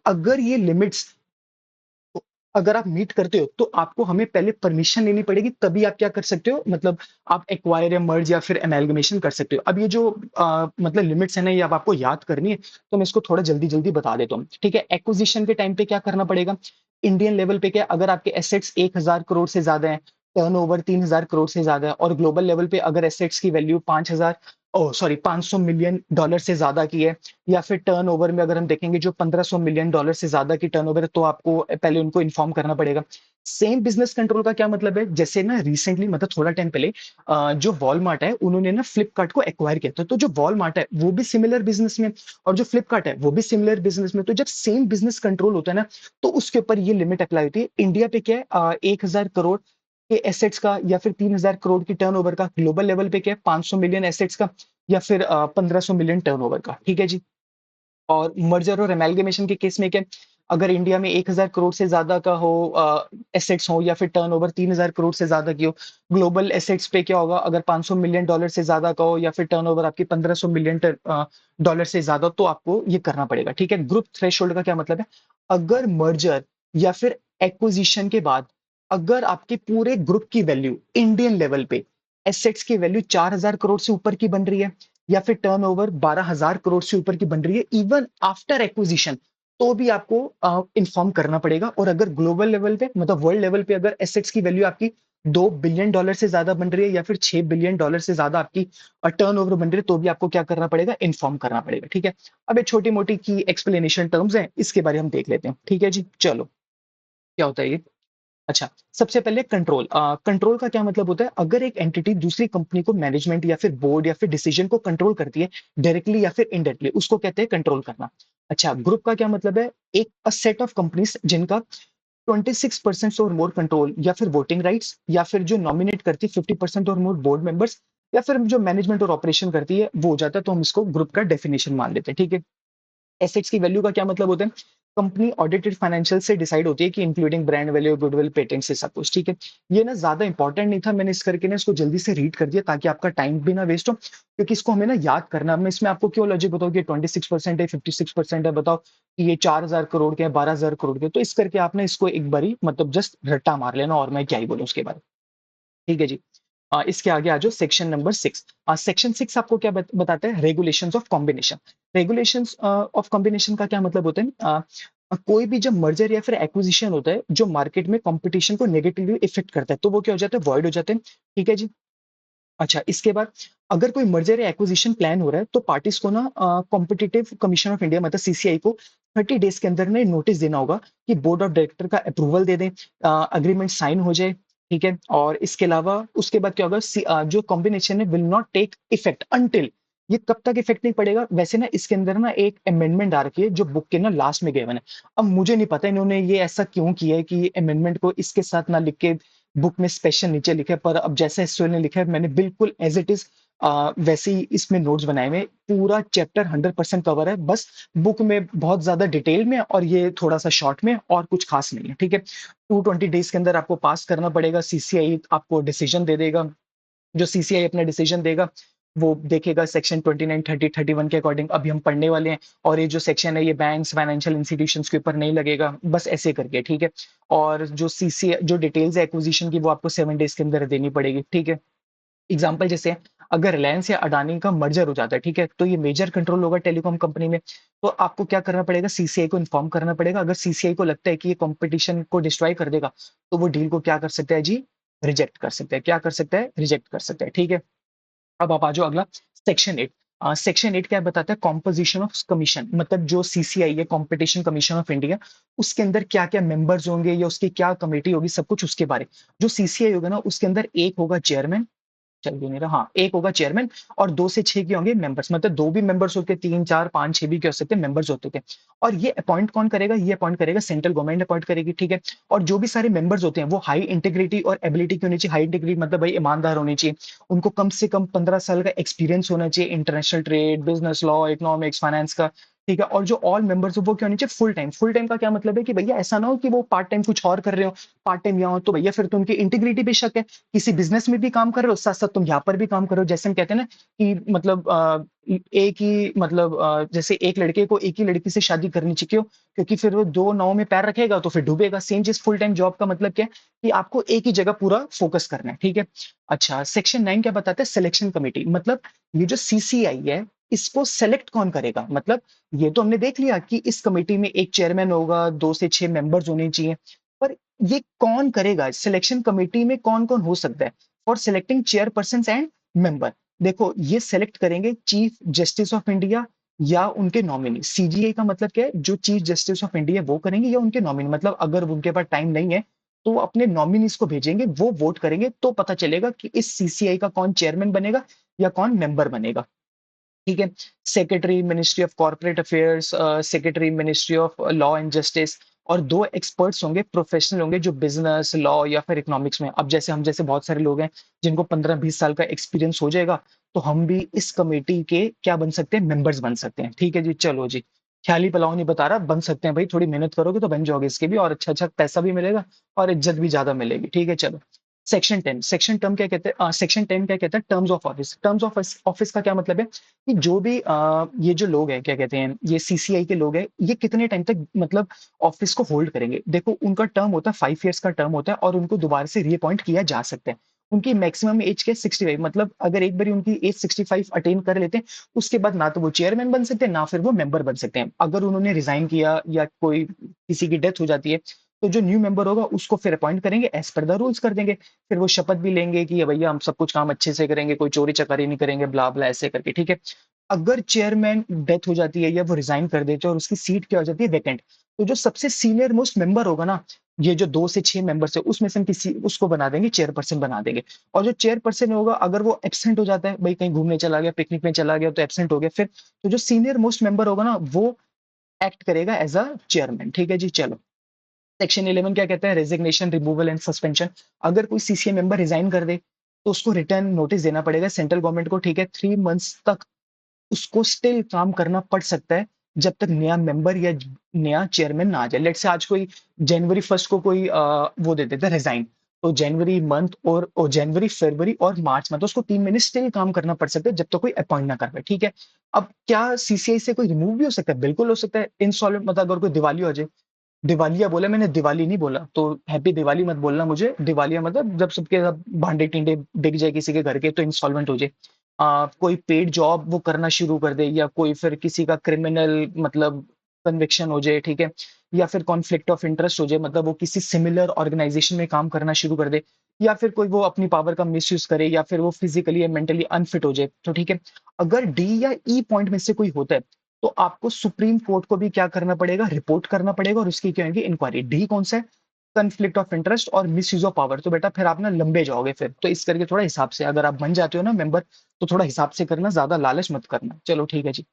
अगर आप मीट करते हो तो आपको हमें पहले परमिशन लेनी पड़ेगी, तभी आप क्या कर सकते हो, मतलब आप एक्वायर या मर्ज या फिर एमेलगमेशन कर सकते हो। अब ये जो मतलब लिमिट्स है ना, ये अब आपको याद करनी है, तो मैं इसको थोड़ा जल्दी जल्दी बता देता हूँ। ठीक है, एक्विजिशन के टाइम पे क्या करना पड़ेगा, इंडियन लेवल पे क्या, अगर आपके एसेट्स 1,000 करोड़ से ज्यादा है, टर्नओवर 3,000 करोड़ से ज्यादा है, और ग्लोबल लेवल पे अगर एसेट्स की वैल्यू 5,000 ओ सॉरी $500 मिलियन से ज्यादा की है, या फिर टर्नओवर में अगर हम देखेंगे जो $1,500 मिलियन से ज्यादा की टर्नओवर है, तो आपको पहले उनको इन्फॉर्म करना पड़ेगा। सेम बिजनेस कंट्रोल का क्या मतलब है, जैसे ना रिसेंटली मतलब थोड़ा टाइम पहले जो वॉलमार्ट है उन्होंने ना फ्लिपकार्ट को एक्वायर किया था, तो जो वॉलमार्ट है वो भी सिमिलर बिजनेस में, और जो फ्लिपकार्ट है वो भी सिमिलर बिजनेस में, तो जब सेम बिजनेस कंट्रोल होता है ना, तो उसके ऊपर ये लिमिट अप्लाई होती है। इंडिया पे क्या है, 1,000 करोड़ के एसेट्स का, या फिर 3,000 करोड़ की टर्नओवर का। ग्लोबल लेवल पे क्या है, 500 मिलियन एसेट्स का, या फिर 1,500 मिलियन टर्नओवर का। ठीक है जी। और मर्जर और एमेलगेमेशन के केस में क्या, अगर इंडिया में 1,000 करोड़ से ज्यादा का हो एसेट्स हो, या फिर टर्नओवर 3,000 करोड़ से ज्यादा की हो, ग्लोबल एसेट्स पे क्या होगा, अगर $500 मिलियन से ज्यादा का हो, या फिर टर्नओवर आपकी $1,500 मिलियन से ज्यादा, तो आपको ये करना पड़ेगा। ठीक है, ग्रुप थ्रेशोल्ड का क्या मतलब है, अगर मर्जर या फिर एक्विजिशन के बाद अगर आपके पूरे ग्रुप की वैल्यू इंडियन लेवल पे एसेट्स की वैल्यू 4,000 करोड़ से ऊपर की बन रही है, या फिर टर्नओवर 12,000 करोड़ से ऊपर की बन रही है इवन आफ्टर एक्विजिशन, तो भी आपको इन्फॉर्म करना पड़ेगा। और अगर ग्लोबल लेवल पे मतलब वर्ल्ड लेवल पे अगर एसेट्स की वैल्यू आपकी $2 बिलियन से ज्यादा बन रही है, या फिर $6 बिलियन से ज्यादा आपकी टर्नओवर बन रही है, तो भी आपको क्या करना पड़ेगा, इन्फॉर्म करना पड़ेगा। ठीक है, अब ये छोटी मोटी की एक्सप्लेनेशन टर्म्स हैं, इसके बारे में हम देख लेते हैं। ठीक है जी, चलो क्या होता है ये। अच्छा, सबसे पहले कंट्रोल। कंट्रोल का क्या मतलब होता है, अगर एक एंटिटी दूसरी कंपनी को मैनेजमेंट या फिर बोर्ड या फिर डिसीजन को कंट्रोल करती है, डायरेक्टली या फिर इनडायरेक्टली, उसको कहते हैं कंट्रोल करना। अच्छा, ग्रुप का क्या मतलब है, एक सेट ऑफ कंपनीज जिनका 26% और मोर कंट्रोल या फिर वोटिंग राइट्स, या फिर जो नॉमिनेट करती है 50% और मोर बोर्ड मेंबर्स, या फिर जो मैनेजमेंट और ऑपरेशन करती है वो हो जाता है, तो हम इसको ग्रुप का डेफिनेशन मान लेते हैं। ठीक है, एसेट्स की वैल्यू का क्या मतलब होता है, कंपनी ऑडिटेड फाइनेंशियल से डिसाइड होती है कि including brand value, goodwill, patent से सब कुछ। ठीक है, ये ना ज्यादा इंपॉर्टेंट नहीं था, मैंने इस करके ना इसको जल्दी से रीड कर दिया ताकि आपका टाइम भी ना वेस्ट हो, क्योंकि इसको हमें ना याद करना। मैं इसमें आपको क्यों लॉजिक बताऊं कि 26% है, 56% है, बताओ कि ये 4,000 करोड़ के, 12,000 करोड़ के, तो इस करके आपने इसको एक बारी मतलब जस्ट रट्टा मार लेना, और मैं क्या ही बोलूं उसके बाद। ठीक है जी। इसके आगे आ जाओ, सेक्शन नंबर 6। सेक्शन 6 आपको क्या बताता है, regulations of combination. Regulations of combination का क्या मतलब होता है, कोई भी जब मर्जर या फिर एक्विजिशन होता है जो मार्केट में कंपटीशन को नेगेटिवली इफेक्ट करता है, तो वो क्या हो जाता है, वॉइड हो जाते हैं। ठीक है जी। अच्छा, इसके बाद अगर कोई मर्जर या एक्विजिशन प्लान हो रहा है, तो पार्टीज को ना कॉम्पिटिटिव कमीशन ऑफ इंडिया मतलब सीसीआई को 30 डेज के अंदर में नोटिस देना होगा कि बोर्ड ऑफ डायरेक्टर का अप्रूवल दे दें, अग्रीमेंट साइन हो जाए। ठीक है, और इसके अलावा उसके बाद क्या होगा, जो कॉम्बिनेशन है will not take effect until, ये कब तक इफेक्ट नहीं पड़ेगा, वैसे ना इसके अंदर ना एक अमेंडमेंट आ रखी है जो बुक के ना लास्ट में गए हुए हैं। अब मुझे नहीं पता इन्होंने ये ऐसा क्यों किया है कि अमेंडमेंट को इसके साथ ना लिख के बुक में स्पेशल नीचे लिखे, पर अब जैसे एसओ ने लिखा है मैंने बिल्कुल एज इट इज वैसे ही इसमें नोट्स बनाए हुए। पूरा चैप्टर 100% कवर है, बस बुक में बहुत ज्यादा डिटेल में, और ये थोड़ा सा शॉर्ट में, और कुछ खास नहीं है। ठीक है, 220 डेज के अंदर आपको पास करना पड़ेगा, सीसीआई आपको डिसीजन दे देगा। जो सीसीआई अपना डिसीजन देगा वो देखेगा सेक्शन 29, 30, 31 के अकॉर्डिंग, अभी हम पढ़ने वाले हैं। और ये जो सेक्शन है ये बैंक्स, फाइनेंशियल इंस्टीट्यूशंस के ऊपर नहीं लगेगा, बस ऐसे करके। ठीक है, और जो सीसीआई जो डिटेल्स है एक्विजिशन की वो आपको 7 डेज के अंदर देनी पड़ेगी। ठीक है, एग्जाम्पल जैसे अगर रिलायंस या अडानी का मर्जर हो जाता है, ठीक है, तो ये मेजर कंट्रोल होगा टेलीकॉम कंपनी में, तो आपको क्या करना पड़ेगा, सीसीआई को इन्फॉर्म करना पड़ेगा। अगर सीसीआई को लगता है कि ये कंपटीशन को डिस्ट्रॉय कर देगा, तो वो डील को क्या कर सकता है जी, रिजेक्ट कर सकता है। क्या कर सकता है, रिजेक्ट कर सकता है। ठीक है, अब आप आ जाओ अगला, सेक्शन 8। सेक्शन 8 क्या बताता है, कॉम्पोजिशन ऑफ कमीशन, मतलब जो सीसीआई है, कॉम्पिटिशन कमीशन ऑफ इंडिया, उसके अंदर क्या क्या मेंबर्स होंगे या उसकी क्या कमेटी होगी, सब कुछ उसके बारे। जो सीसीआई होगा ना उसके अंदर एक होगा चेयरमैन, चल भी नहीं रहा, हाँ एक होगा चेयरमैन, और 2 से 6 के होंगे मेंबर्स, मतलब दो भी मेंबर्स होते, 3, 4, 5, 6 भी क्या हो सकते हैं, मेंबर्स होते थे। और ये अपॉइंट कौन करेगा, ये अपॉइंट करेगा सेंट्रल गवर्नमेंट अपॉइंट करेगी। ठीक है, और जो भी सारे मेंबर्स होते हैं वो हाई इंटीग्रिटी और एबिलिटी की होनी चाहिए। हाई इंटीग्रिटी मतलब भाई ईमानदार होनी चाहिए, उनको कम से कम 15 साल का एक्सपीरियंस होना चाहिए, international trade, business law, economics, finance का। ठीक है? और जो ऑल मेंबर्स हो वो क्या होने चाहिए फुल टाइम। फुल टाइम का क्या मतलब है कि भैया ऐसा ना हो कि वो पार्ट टाइम कुछ और कर रहे हो, पार्ट टाइम यहाँ हो, तो भैया फिर तो उनकी इंटीग्रिटी पे शक है। किसी बिज़नेस में भी काम कर रहे हो, साथ-साथ तुम यहाँ पर भी काम कर रहे हो। जैसे हम कहते हैं ना कि मतलब एक ही मतलब जैसे एक लड़के को एक ही लड़की से शादी करनी चाहिए, क्यों? क्योंकि फिर वो 2 नाव में पैर रखेगा तो फिर डूबेगा। सेम चीज़ फुल टाइम जॉब का मतलब क्या है कि आपको एक ही जगह पूरा फोकस करना है, ठीक है? अच्छा, सेक्शन 9 क्या बताता है? सिलेक्शन कमिटी मतलब ये जो सीसीआई है, इसको सेलेक्ट कौन करेगा? मतलब ये तो हमने देख लिया कि इस कमेटी में एक चेयरमैन होगा, 2 से 6 मेंबर्स होने चाहिए। पर ये कौन करेगा? सिलेक्शन कमेटी में कौन-कौन हो सकता है? For selecting chairpersons and member. देखो, ये सेलेक्ट करेंगे चीफ जस्टिस ऑफ इंडिया या उनके नॉमिनी। सीजीआई का मतलब क्या है? जो चीफ जस्टिस ऑफ इंडिया वो करेंगे या उनके नॉमिनी। मतलब अगर उनके पास टाइम नहीं है, तो वो अपने नॉमिनीज को भेजेंगे, वो वोट करेंगे, तो पता चलेगा कि इस सीसीआई का कौन चेयरमैन बनेगा या कौन मेंबर बनेगा। ठीक है? Secretary ministry of corporate affairs, secretary ministry of law and justice, और 2 एक्सपर्ट्स होंगे, प्रोफेशनल होंगे जो बिज़नेस, लॉ या फिर इकोनॉमिक्स में। अब जैसे हम जैसे बहुत सारे लोग हैं जिनको 15-20 साल का एक्सपीरियंस हो जाएगा, तो हम भी इस कमेटी के क्या बन सकते हैं? मेंबर्स बन सकते हैं। ठीक है जी, चलो जी। ख़्याली पुलाव नहीं बता रहा, बन सकते हैं भाई, थोड़ी मेहनत करोगे तो बन जाओगे इसके भी, और अच्छा-अच्छा पैसा भी मिलेगा और इज़्ज़त भी ज़्यादा मिलेगी। ठीक है, चलो। सेक्शन 10, सेक्शन टर्म क्या कहते हैं? सेक्शन 10 क्या कहता है? Terms of office. Terms of office का क्या मतलब है कि जो भी ये जो लोग हैं, क्या कहते हैं, ये सीसीआई के लोग हैं, ये कितने टाइम तक मतलब ऑफिस को होल्ड करेंगे। देखो, उनका टर्म होता है 5 इयर्स का टर्म होता है और उनको दोबारा से रीअपॉइंट किया जा सकता है। उनकी मैक्सिमम एज क्या है? 65। मतलब अगर एक बारी उनकी एज 65 अटेन कर लेते हैं, उसके बाद ना तो वो चेयरमैन बन सकते हैं, ना फिर वो मेंबर बन सकते हैं। अगर उन्होंने रिजाइन किया या कोई किसी की डेथ हो जाती है, तो जो न्यू मेंबर होगा उसको फिर अपॉइंट करेंगे, एज पर द रूल्स कर देंगे। फिर वो शपथ भी लेंगे कि भैया हम सब कुछ काम अच्छे से करेंगे, कोई चोरी चकारी नहीं करेंगे, ब्ला ब्ला ऐसे करके, ठीक है। अगर चेयरमैन डेथ हो जाती है या वो रिजाइन कर देते हैं और उसकी सीट क्या हो जाती है? वैकेंट। तो जो सबसे सीनियर मोस्ट मेंबर होगा ना, ये जो 2 से 6 मेंबर्स है, उसमें से हम किसी उसको बना देंगे, चेयरपर्सन बना देंगे। और जो चेयरपर्सन होगा, अगर वो एब्सेंट हो जाता है, भाई कहीं घूमने चला गया, पिकनिक में चला गया, तो एब्सेंट हो गया, फिर तो जो सीनियर मोस्ट मेंबर होगा ना, वो एक्ट करेगा एज अ चेयरमैन। ठीक है जी, चलो। सेक्शन 11 क्या कहता है? Resignation, removal and suspension. अगर कोई सीसीए मेंबर रिजाइन कर दे, तो उसको रिटर्न नोटिस देना पड़ेगा सेंट्रल गवर्नमेंट को, ठीक है। 3 मंथ्स तक उसको स्टिल काम करना पड़ सकता है, जब तक नया मेंबर या नया चेयरमैन ना आ जाए। लेट्स से आज कोई जनवरी 1 को कोई वो दे देता है रिजाइन, तो जनवरी मंथ और जनवरी, फरवरी और मार्च में तो उसको 3 महीने स्टिल काम करना पड़ सकता है, जब तक कोई अपॉइंट ना कर पाए, ठीक है। अब क्या सीसीआई से कोई रिमूव भी हो सकता है? बिल्कुल हो सकता है। इंसॉल्वेंट मतलब अगर कोई दिवालिया हो जाए, दिवालिया बोला मैंने, दिवाली नहीं बोला, तो हैप्पी दिवाली मत बोलना मुझे। दिवालिया मतलब जब सबके सब भांडे टिंडे बिक जाए किसी के घर के, तो इंसॉल्वेंट हो जाए। कोई पेड जॉब वो करना शुरू कर दे, या कोई फिर किसी का क्रिमिनल मतलब कन्विक्शन हो जाए, ठीक है। या फिर कॉन्फ्लिक्ट ऑफ इंटरेस्ट हो जाए, मतलब वो किसी सिमिलर ऑर्गेनाइजेशन में काम करना शुरू कर दे, या फिर कोई वो अपनी पावर का मिसयूज करे, या फिर वो फिजिकली या मेंटली अनफिट हो जाए, तो ठीक है। अगर डी या ई पॉइंट में से कोई होता है, तो आपको सुप्रीम कोर्ट को भी क्या करना पड़ेगा? रिपोर्ट करना पड़ेगा, और उसकी क्या होगी? इंक्वायरी। डी कौन सा है? कॉन्फ्लिक्ट ऑफ इंटरेस्ट और मिसयूज ऑफ पावर। तो बेटा फिर आप ना लंबे जाओगे फिर, तो इस करके थोड़ा हिसाब से, अगर आप बन जाते हो ना मेंबर, तो थोड़ा हिसाब से करना, ज्यादा लालच मत करना। चलो ठीक है जी।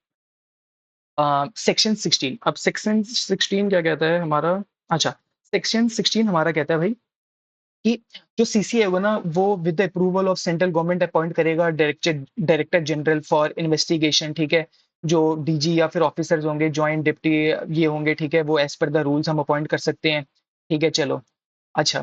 सेक्शन 16। अब सेक्शन 16 क्या कहता है हमारा? अच्छा, सेक्शन 16 हमारा कहता है भाई कि जो सीसीए होगा ना, वो with the approval of central government appoint करेगा director director general for investigation, ठीक है। जो डीजी या फिर ऑफिसर्स होंगे, जॉइंट डिप्टी ये होंगे, ठीक है, वो एज पर द रूल्स हम अपॉइंट कर सकते हैं। ठीक है, चलो। अच्छा,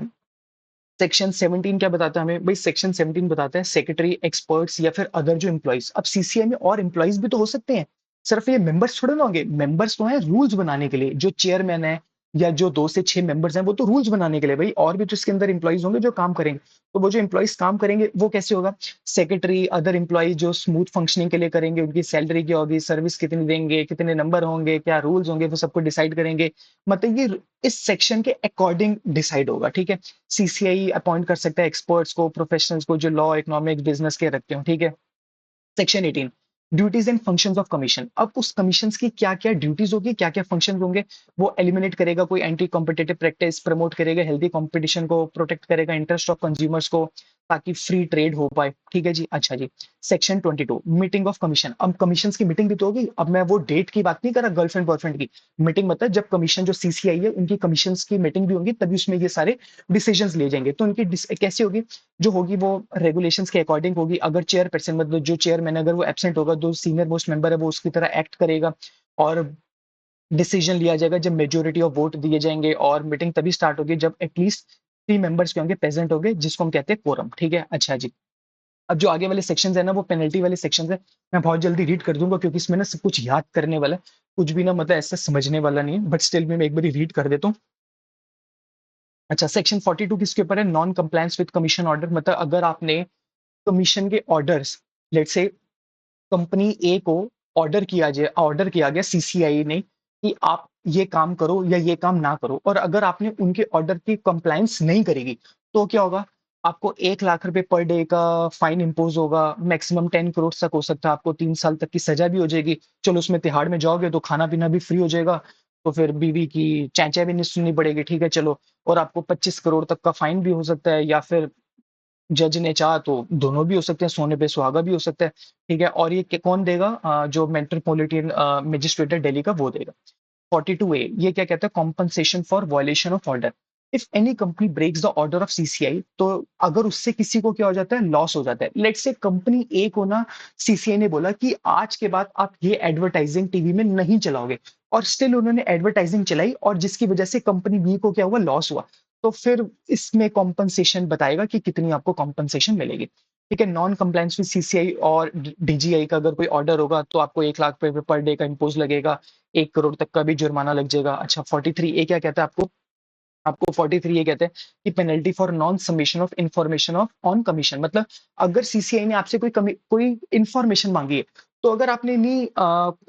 सेक्शन 17 क्या बताता है हमें? भाई सेक्शन 17 बताता है सेक्रेटरी, एक्सपर्ट्स या फिर अदर जो एम्प्लॉइज। अब सीसीआई में और एम्प्लॉइज भी तो हो सकते हैं, सिर्फ ये मेंबर्स थोड़े ना होंगे। मेंबर्स तो हैं रूल्स बनाने के लिए, जो चेयरमैन है या जो 2 से 6 मेंबर्स हैं, वो तो रूल्स बनाने के लिए भाई, और भी तो इसके अंदर एम्प्लॉइज होंगे जो काम करेंगे। तो वो जो एम्प्लॉइज काम करेंगे वो कैसे होगा? सेक्रेटरी, अदर एम्प्लॉइज जो स्मूथ फंक्शनिंग के लिए करेंगे, उनकी सैलरी क्या होगी, सर्विस कितनी देंगे, कितने नंबर होंगे, क्या रूल्स होंगे, वो सबको डिसाइड करेंगे। मतलब ये इस सेक्शन के अकॉर्डिंग डिसाइड होगा, ठीक है। सीसीआई अपॉइंट कर सकता है एक्सपर्ट्स को, प्रोफेशनल्स को, जो लॉ, इकोनॉमिक, बिजनेस के रखते हो, ठीक है। Section 18, duties and functions of commission. अब उस कमीशंस की क्या-क्या ड्यूटीज होगी, क्या-क्या फंक्शंस होंगे, वो एलिमिनेट करेगा। कोई एंटी कॉम्पिटिटिव प्रैक्टिस प्रमोट करेगा, हेल्दी कंपटीशन को प्रोटेक्ट करेगा, इंटरेस्ट ऑफ कंज्यूमर्स को, ताकि फ्री ट्रेड हो पाए, ठीक है जी। अच्छा जी। Section 22, meeting of commission. अब कमीशंस की मीटिंग भी तो होगी। अब मैं वो डेट की बात नहीं कर रहा गर्लफ्रेंड बॉयफ्रेंड की मीटिंग, मतलब जब कमीशन जो सीसीआई है उनकी कमीशंस की मीटिंग भी होगी, तभी उसमें ये सारे डिसीजंस लिए जाएंगे। तो उनकी कैसी होगी? जो होगी वो रेगुलेशंस के अकॉर्डिंग होगी। अगर चेयरपर्सन मतलब जो चेयरमैन, अगर वो एब्सेंट होगा, जो सीनियर मोस्ट मेंबर है वो उसकी तरह एक्ट करेगा। और डिसीजन लिया जाएगा जब मेजोरिटी ऑफ वोट दिए जाएंगे, और मीटिंग तभी स्टार्ट होगी जब एटलीस्ट 3 मेंबर्स के होंगे, प्रेजेंट होंगे, जिसको हम कहते हैं कोरम। ठीक है, अच्छा जी। अब जो आगे वाले सेक्शंस है ना, वो पेनल्टी वाले सेक्शंस है। मैं बहुत जल्दी रीड कर दूंगा क्योंकि इसमें ना सब कुछ याद करने वाला है, कुछ भी ना मतलब ऐसा समझने वाला नहीं है, बट स्टिल भी मैं एक बार रीड कर देता हूँ। अच्छा, सेक्शन 42 किसके ऊपर है? Non compliance with commission order. मतलब अगर आपने कमीशन के ऑर्डर्स, लेट से कंपनी ए को ऑर्डर किया गया सीसीआई ने कि आप ये काम करो या ये काम ना करो, और अगर आपने उनके ऑर्डर की कंप्लायंस नहीं करेगी तो क्या होगा? आपको 1 लाख रुपए पर डे का फाइन इंपोज होगा, मैक्सिमम 10 करोड़ तक हो सकता है, आपको 3 साल तक की सजा भी हो जाएगी। चलो उसमें तिहाड़ में जाओगे तो खाना पीना भी फ्री हो जाएगा, तो फिर बीवी की चैंचा भी नहीं सुननी पड़ेगी। ठीक है, चलो। और आपको 25 करोड़ तक का फाइन भी हो सकता है, या फिर जज ने चाहा तो दोनों भी हो सकते हैं, सोने पे सुहागा भी हो सकता है। ठीक है, और ये कौन देगा? जो मेट्रोपॉलिटन मजिस्ट्रेट है दिल्ली का, वो देगा। 42A ये क्या कहता है? Compensation for violation of order. If any company breaks the order of CCI, तो अगर उससे किसी को क्या हो जाता है? लॉस हो जाता है। लेट्स से कंपनी ए को ना सीसीआई ने बोला कि आज के बाद आप ये एडवर्टाइजिंग टीवी में नहीं चलाओगे, और स्टिल उन्होंने एडवर्टाइजिंग चलाई, और जिसकी वजह से कंपनी बी को क्या हुआ? लॉस हुआ। तो फिर इसमें कॉम्पनसेशन बताएगा कि कितनी आपको कॉम्पनसेशन मिलेगी। ठीक है, नॉन कंप्लायंस विद सीसीआई और डीजीआई का अगर कोई ऑर्डर होगा तो आपको 1 लाख रुपए पर डे का इंपोज लगेगा, 1 करोड़ तक का भी जुर्माना लग जाएगा। अच्छा, 43A क्या कहता है आपको? आपको 43 ये कहते हैं कि penalty for non submission of information of on commission. मतलब अगर सीसीआई ने आपसे कोई इंफॉर्मेशन मांगी है, तो अगर आपने नहीं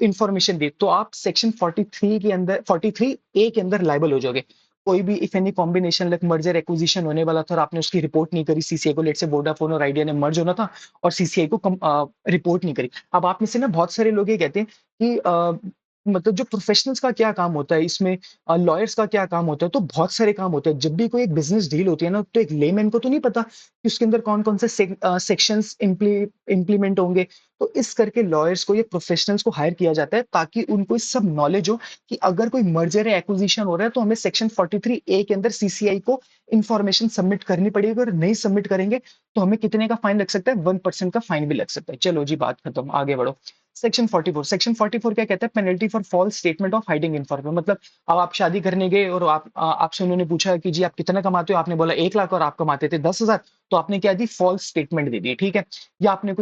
इंफॉर्मेशन दी तो आप सेक्शन 43 के अंदर, 43A के अंदर लाइबल हो जाओगे। कोई भी if any combination like merger acquisition होने वाला था और आपने उसकी रिपोर्ट नहीं करी सीसीआई को, लेट से वोडाफोन और आइडिया ने मर्ज होना था और सीसीआई को रिपोर्ट नहीं करी। अब आप में से ना बहुत सारे लोग ये कहते हैं कि मतलब जो प्रोफेशनल्स का क्या काम होता है इसमें, लॉयर्स का क्या काम होता है? तो बहुत सारे काम होते हैं। जब भी कोई एक बिजनेस डील होती है ना, तो एक लेमैन को तो नहीं पता कि उसके अंदर कौन कौन से सेक्शंस इंप्लीमेंट होंगे। तो इस करके लॉयर्स को, ये प्रोफेशनल्स को हायर किया जाता है ताकि उनको इस सब नॉलेज हो कि अगर कोई मर्जर या एक्विजिशन हो रहा है तो हमें सेक्शन 43A के अंदर सीसीआई को इंफॉर्मेशन सबमिट करनी पड़ेगी, अगर नहीं सबमिट करेंगे तो हमें कितने का फाइन लग सकता है? 1% का फाइन भी लग सकता है। चलो जी, बात खत्म, आगे बढ़ो। सेक्शन 44 क्या कहता है? Penalty for false statement of hiding information. मतलब अब आप शादी करने गए और आपसे उन्होंने पूछा कि जी आप कितना कमाते हो, आपने बोला 1 लाख और आप कमाते थे 10,000, तो आपने क्या दी? फॉल्स स्टेटमेंट दे दी। ठीक है, या आपने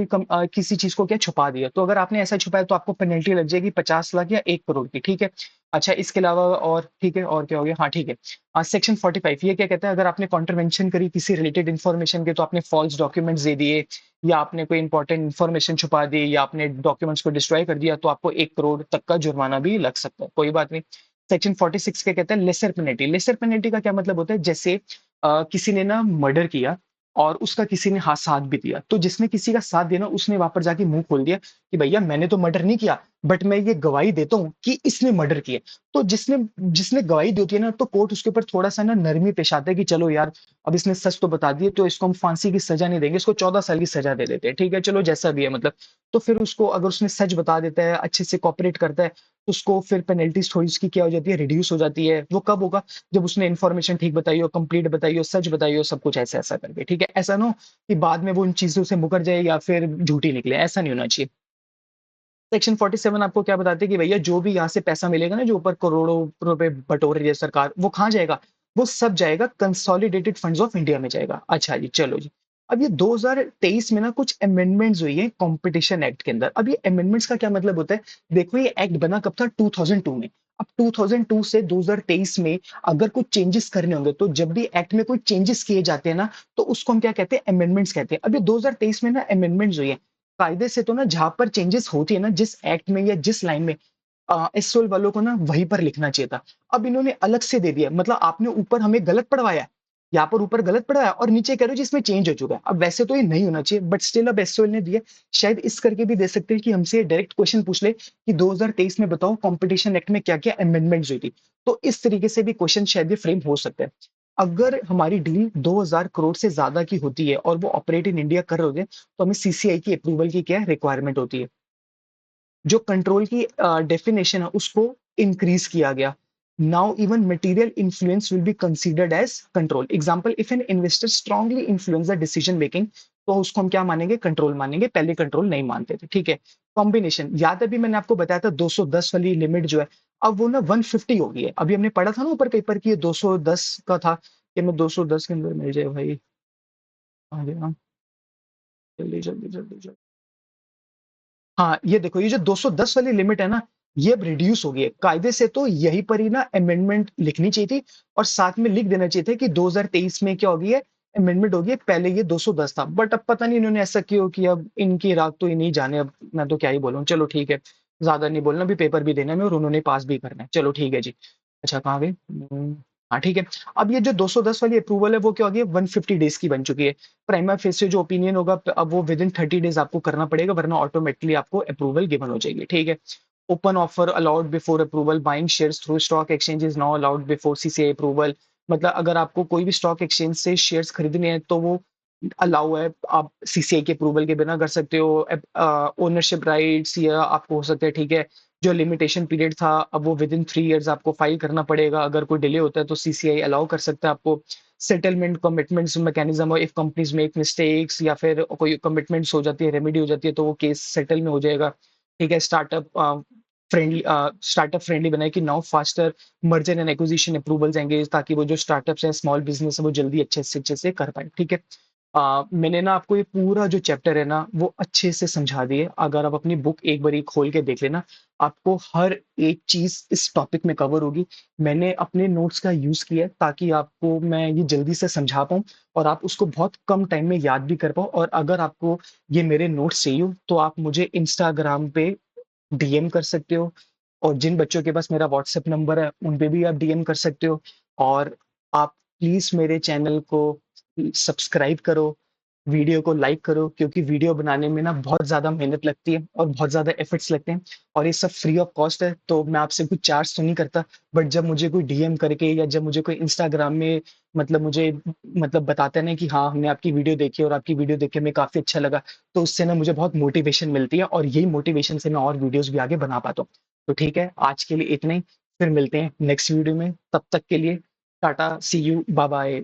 किसी चीज को क्या छुपा दिया, तो अगर आपने ऐसा छुपाया तो आपको पेनल्टी लग जाएगी 50 लाख या 1 करोड़ की। ठीक है, अच्छा इसके अलावा और, ठीक है, और क्या हो गया? हाँ ठीक है, सेक्शन 45 ये क्या कहता है? अगर आपने कॉन्ट्रवेंशन करी किसी रिलेटेड इन्फॉर्मेशन के, तो आपने फॉल्स डॉक्यूमेंट्स दे दिए, या आपने कोई इंपॉर्टेंट इन्फॉर्मेशन छुपा दी, या आपने डॉक्यूमेंट्स को डिस्ट्रॉय कर दिया, तो आपको 1 करोड़ तक का जुर्माना भी लग सकता है। कोई बात नहीं। सेक्शन 46 क्या कहता है? Laser penalty. लेसर पेनल्टी का क्या मतलब होता है? जैसे किसी ने ना मर्डर किया और उसका किसी ने हाथ साथ भी दिया, तो जिसने किसी का साथ दिया ना, उसने वहां पर जाके मुंह खोल दिया कि भैया मैंने तो मर्डर नहीं किया, बट मैं ये गवाही देता हूँ कि इसने मर्डर किया। तो जिसने जिसने गवाही दी होती है ना, तो कोर्ट उसके ऊपर थोड़ा सा ना नरमी पेश आता है कि चलो यार, अब इसने सच तो बता दिए, तो इसको हम फांसी की सजा नहीं देंगे, इसको 14 साल की सजा दे देते हैं। ठीक है, चलो जैसा भी है मतलब। तो फिर उसको, अगर उसने सच बता देता है, अच्छे से कॉपरेट करता है, तो उसको फिर पेनल्टीज थोड़ी उसकी क्या हो जाती है? रिड्यूस हो जाती है। वो कब होगा? जब उसने इन्फॉर्मेशन ठीक बताई हो, कंप्लीट बताई हो, सच बताई हो, सब कुछ ऐसा ऐसा करके। ठीक है, ऐसा ना हो कि बाद में वो इन चीजों से मुकर जाए या फिर झूठी निकले, ऐसा नहीं होना चाहिए। सेक्शन 47 आपको क्या बताते हैं कि भैया जो भी यहाँ से पैसा मिलेगा ना, जो ऊपर करोड़ों रुपए बटोर रही है सरकार, वो कहाँ जाएगा? वो सब जाएगा कंसोलिडेटेड फंड्स ऑफ इंडिया में जाएगा। अच्छा जी, चलो जी। अब ये 2023 में ना कुछ अमेंडमेंट्स हुई है कंपटीशन एक्ट के अंदर। अब ये अमेंडमेंट्स का क्या मतलब होता है? देखो ये एक्ट बना कब था? 2002 में। अब 2002 से 2023 में अगर कुछ चेंजेस करने होंगे, तो जब भी एक्ट में कोई चेंजेस किए जाते हैं ना, तो उसको हम क्या कहते हैं? अमेंडमेंट्स कहते हैं। अब ये 2023 में ना अमेंडमेंट्स हुई है। कायदे से तो ना जहां पर चेंजेस होती है ना, जिस एक्ट में या जिस लाइन में, एसओएल वालों को ना वहीं पर लिखना चाहिए था। अब इन्होंने अलग से दे दिया, मतलब आपने ऊपर हमें गलत पढ़वाया, यहाँ पर ऊपर गलत पढ़ाया और नीचे कह रहे हो जिसमें चेंज हो चुका है। अब वैसे तो ये नहीं होना चाहिए, बट स्टिल अब एसओएल ने दिया। शायद इस करके भी दे सकते हैं कि हमसे डायरेक्ट क्वेश्चन पूछ ले कि 2023 में बताओ कंपटीशन एक्ट में क्या क्या अमेंडमेंट्स हुई थी। तो इस तरीके से भी क्वेश्चन शायद ये फ्रेम हो सकता है। अगर हमारी डील 2000 करोड़ से ज्यादा की होती है और वो ऑपरेट इन इंडिया कर रहे होते हैं, तो हमें सीसीआई की अप्रूवल की क्या रिक्वायरमेंट होती है। जो कंट्रोल की डेफिनेशन है उसको इंक्रीज किया गया। Now even material influence will be considered as control. Example, if an investor strongly influence the decision making तो उसको हम क्या मानेंगे? कंट्रोल मानेंगे, पहले कंट्रोल नहीं मानते थे, ठीक है? कॉम्बिनेशन, याद है अभी मैंने आपको बताया था 210 वाली लिमिट जो है, अब वो ना 150 हो गई है। अभी हमने पढ़ा था ना ऊपर पेपर की, ये 210 का था कि मैं 210 के अंदर मिल जाए भाई। आ गया, जल्दी जल्दी जल्दी जल्दी। हाँ, ये देखो, ये जो 210 वाली लिमिट है ना, ये अब रिड्यूस हो गई है। कायदे से तो यहीं पर ही ना अमेंडमेंट लिखनी चाहिए थी और साथ में लिख देना चाहिए था कि 2023 में क्या हो गई है, अमेंडमेंट हो गई है। पहले ये 210 था, बट अब पता नहीं इन्होंने ऐसा क्यों किया। अब इनकी रात तो इन्हीं जाने, अब मैं तो क्या ही बोलूँ। चलो ठीक है, ज्यादा नहीं बोलना, अभी पेपर भी देना है और उन्होंने पास भी करना है। चलो ठीक है जी। अच्छा, कहाँ गए? हाँ ठीक है। अब ये जो 210 वाली अप्रूवल है वो क्या हो गई है, 150 डेज की बन चुकी है। प्राइमा फेस जो ओपिनियन होगा अब वो विद इन 30 डेज आपको करना पड़ेगा, वरना ऑटोमेटिकली आपको अप्रूवल गिवन हो जाएगी, ठीक है? Open offer allowed before approval, buying shares through stock exchange is now allowed before CCI approval. मतलब अगर आपको कोई भी स्टॉक एक्सचेंज से शेयर्स खरीदने हैं तो वो अलाउ है, आप सीसीआई के अप्रूवल के बिना कर सकते हो। ओनरशिप राइट्स या आपको हो सकता है, ठीक है, जो लिमिटेशन पीरियड था अब वो विद इन 3 इयर्स आपको फाइल करना पड़ेगा। अगर कोई डिले होता है तो सीसीआई अलाउ कर सकता है आपको। Settlement commitments mechanism, if companies make mistakes या फिर कोई कमिटमेंट्स हो जाती है, रेमेडी हो जाती है, तो वो केस सेटल में हो जाएगा, ठीक है? फ्रेंडली स्टार्टअप फ्रेंडली बनाए कि now faster merger and acquisition approvals आएंगे, ताकि वो जो स्टार्टअप्स हैं, स्मॉल बिजनेस है, वो जल्दी अच्छे से कर पाए, ठीक है? मैंने ना आपको ये पूरा जो चैप्टर है ना वो अच्छे से समझा दिए। अगर आप अपनी बुक एक बारी खोल के देख लेना, आपको हर एक चीज इस टॉपिक में कवर होगी। मैंने अपने नोट्स का यूज किया है ताकि आपको मैं ये जल्दी से समझा पाऊँ और आप उसको बहुत कम टाइम में याद भी कर पाओ। और अगर आपको ये मेरे नोट्स चाहिए हो तो आप मुझे इंस्टाग्राम पे डीएम कर सकते हो, और जिन बच्चों के पास मेरा व्हाट्सएप नंबर है उन पे भी आप डीएम कर सकते हो। और आप प्लीज मेरे चैनल को सब्सक्राइब करो, वीडियो को लाइक करो, क्योंकि वीडियो बनाने में ना बहुत ज्यादा मेहनत लगती है और बहुत ज्यादा एफर्ट्स लगते हैं, और ये सब फ्री ऑफ कॉस्ट है। तो मैं आपसे कुछ चार्ज तो नहीं करता, बट जब मुझे कोई डीएम करके या जब मुझे कोई इंस्टाग्राम में मतलब मुझे मतलब बताता है ना कि हाँ हमने आपकी वीडियो देखी और आपकी वीडियो देख के हमें काफी अच्छा लगा, तो उससे ना मुझे बहुत मोटिवेशन मिलती है, और यही मोटिवेशन से मैं और वीडियोस भी आगे बना पाता हूँ। तो ठीक है, आज के लिए इतना ही। फिर मिलते हैं नेक्स्ट वीडियो में, तब तक के लिए टाटा, सी यू, बाय बाय।